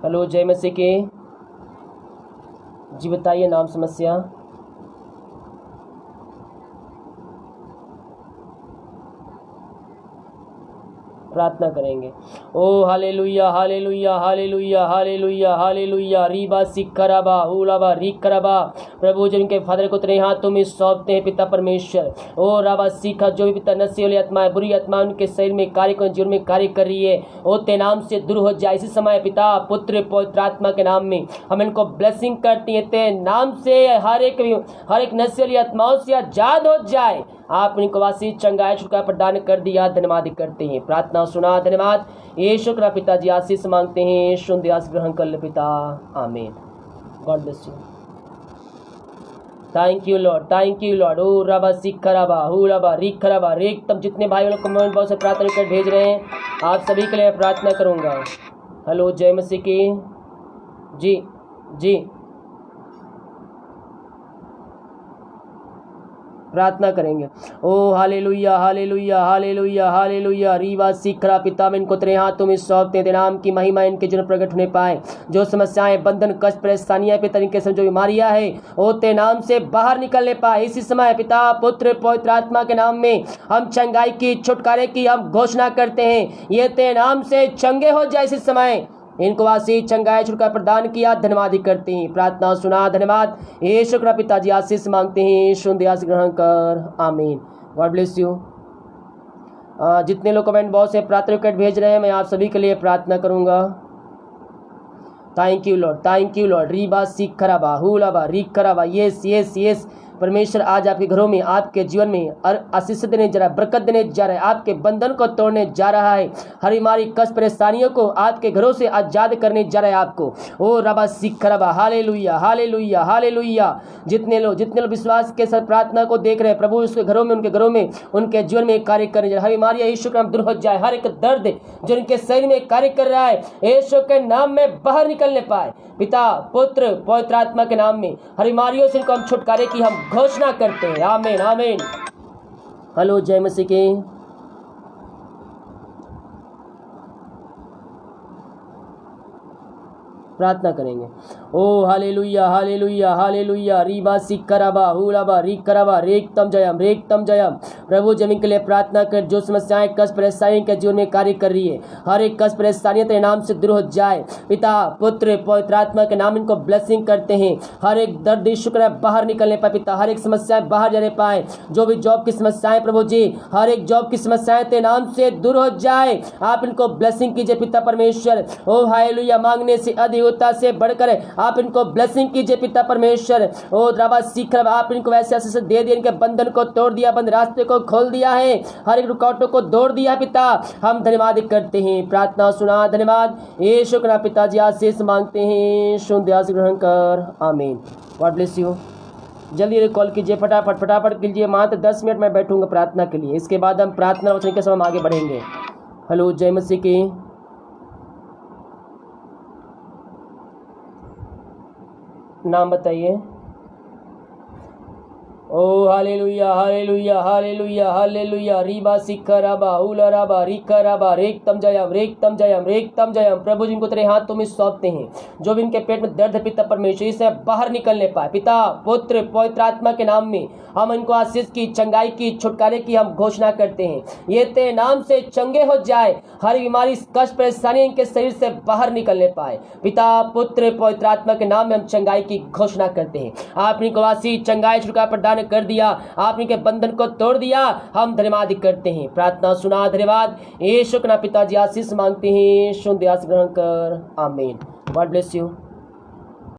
हेलो जय मसीह के। जी बताइए नाम समस्या। प्रार्थना करेंगे। Oh hallelujah hallelujah hallelujah hallelujah hallelujah रीबा सिखरबा हुलबा रिकरबा। प्रभु जी इनके फादर को तेरे हाथों में सौंपते हैं पिता परमेश्वर। ओ राबा सीखा, जो भी पिता नशे वाली आत्माएं बुरी आत्मा उनके शरीर में कार्य कर, जीवन में कार्य कर रही है, ओ ते नाम से दूर हो जाए इसी समय। पिता पुत्र पवित्र आत्मा के नाम में हम इनको ब्लेसिंग करती है, ते नाम से हर एक नशे वाली आत्माओं से आजाद हो जाए। आप इनको वासी चंगाई छुटकारा प्रदान कर दिया, धन्यवाद करते हैं। प्रार्थना सुना, धन्यवाद यीशु का। पिताजी आशीष मांगते हैं, यीशु दया से ग्रहण कर ले पिता, आमीन। God bless you. Thank you Lord, thank you Lord. ओ रबा सिखरबा हुलबा रिकरबा रेक्तम। जितने भाई लोग कमेंट बॉक्स से प्रार्थना कर भेज रहे हैं, आप सभी के लिए प्रार्थना करूंगा। हेलो जय मसीह की। जी जी प्रार्थना करेंगे। Oh hallelujah hallelujah hallelujah hallelujah रीवा सिखरा। पिता में इनको तेरे हाथों में सौंपते हैं, तेरे नाम की महिमा इनके जीवन प्रकट होने पाए। जो समस्याएं बंधन कष्ट परेशानियां पिता इनके जो बीमारियां है, ओ तेरे नाम से बाहर निकलने पाए इसी समय। पिता पुत्र पवित्र आत्मा के नाम में हम चंगाई की छुटकारे की हम घोषणा करते हैं, ये तेरे नाम से चंगे हो जाए इसी समय। इनको आशीष चंगाई छुटकारा प्रदान किया, धन्यवाद करते हैं। प्रार्थना सुना, धन्यवाद यीशु का। पिताजी आशीष मांगते हैं, यीशु दया से ग्रहण कर, आमीन। God bless you. जितने लोग कमेंट बॉक्स से प्रार्थना रिक्वेस्ट भेज रहे हैं, मैं आप सभी के लिए प्रार्थना करूंगा। Thank you Lord, thank you Lord. रीबा सिखरबा हुलबा रिकरबा। यस यस यस परमेश्वर आज आपके घरों में, आपके जीवन में आशीष देने जा रहा है, बरकत देने जा रहा है, आपके बंधन को तोड़ने जा रहा है, हर बीमारी कष्ट परेशानियों को आपके घरों से आजाद करने जा रहा है आपको। ओ रबा सिखरबा। Hallelujah hallelujah hallelujah. जितने लोग विश्वास के साथ प्रार्थना को देख रहे हैं, प्रभु उसके घरों में, उनके जीवन में कार्य करने जा रहा है। हर बीमारी यीशु के नाम दूर हो जाए। हर एक दर्द जो उनके शरीर में कार्य कर रहा है, यीशु के नाम में बाहर निकलने पाए। पिता पुत्र पवित्र आत्मा के नाम में हर बीमारियों से इनको हम छुटकारे की हम घोषणा करते हैं, आमीन आमीन। हेलो जय मसीह की। प्रार्थना करेंगे। ओ हालेलुया हालेलुया हालेलुया रीबा सिखरबा हुलबा रिकरबा रेक्तम जयम। प्रभु जमीन के लिए प्रार्थना कर, जो समस्याएं कष्ट परेशानी के जीवन में कार्य कर रही है, हर एक कष्ट परेशानी तेरे नाम से दूर हो जाए। पिता पुत्र पवित्र आत्मा के नाम इनको ब्लेसिंग करते हैं। हर एक दर्द यीशु के बाहर निकलने पाए पिता, हर एक समस्याएं बाहर जाने पाए। जो भी जॉब की समस्याएं प्रभु जी, हर एक जॉब की समस्याएं तेरे नाम से दूर हो जाए। आप इनको ब्लेसिंग कीजिए पिता परमेश्वर। ओ हालेलुया। मांगने से अधिक योद्धा से बढ़कर आप इनको ब्लेसिंग कीजिए पिता परमेश्वर। ओ द्रवा सीख आप इनको वैसे आशीष दे दिए, इनके बंधन को तोड़ दिया, बंद रास्ते को खोल दिया है, हर एक रुकावटों को तोड़ दिया पिता। हम धन्यवाद करते हैं, प्रार्थना सुना, धन्यवाद यीशु का पिताजी आशीष मांगते हैं, शुद्ध आशीष ग्रहण कर, आमीन। God bless you. जल्दी कॉल कीजिए, फटाफट कीजिए, मात्र 10 मिनट में बैठूंगा प्रार्थना के लिए, इसके बाद हम प्रार्थना वचन के समय हम आगे बढ़ेंगे। हेलो, जय मसीह की। नाम बताइए। Oh hallelujah hallelujah hallelujah hallelujah. रीबा सिखराबा उलराबा रिकराबा रेक्तम जयम रेक्तम जयम रेक्तम जयम। प्रभु जी इनको तेरे हाथों में सौंपते हैं, जो भी इनके पेट में दर्द है पिता परमेश्वर इसे बाहर निकलने पाए पिता, पुत्र पवित्र आत्मा के नाम में हम इनको आशीष की, चंगाई की, छुटकारे की हम घोषणा करते हैं। ये तेरे नाम से चंगे हो जाए, हर बीमारी कष्ट परेशानी इनके शरीर से बाहर निकलने पाए पिता, पुत्र पवित्र आत्मा के नाम में हम चंगाई की घोषणा करते हैं। आपने इनको आशीष, चंगाई, छुटकारा प्रदान कर दिया, आपने के बंधन को तोड़ दिया, हम धन्यवाद करते हैं, प्रार्थना सुना, धन्यवाद यीशु के नाम पिताजी आशीष मांगते हैं, शुद्ध आशीष ग्रहण कर, आमीन। God bless you.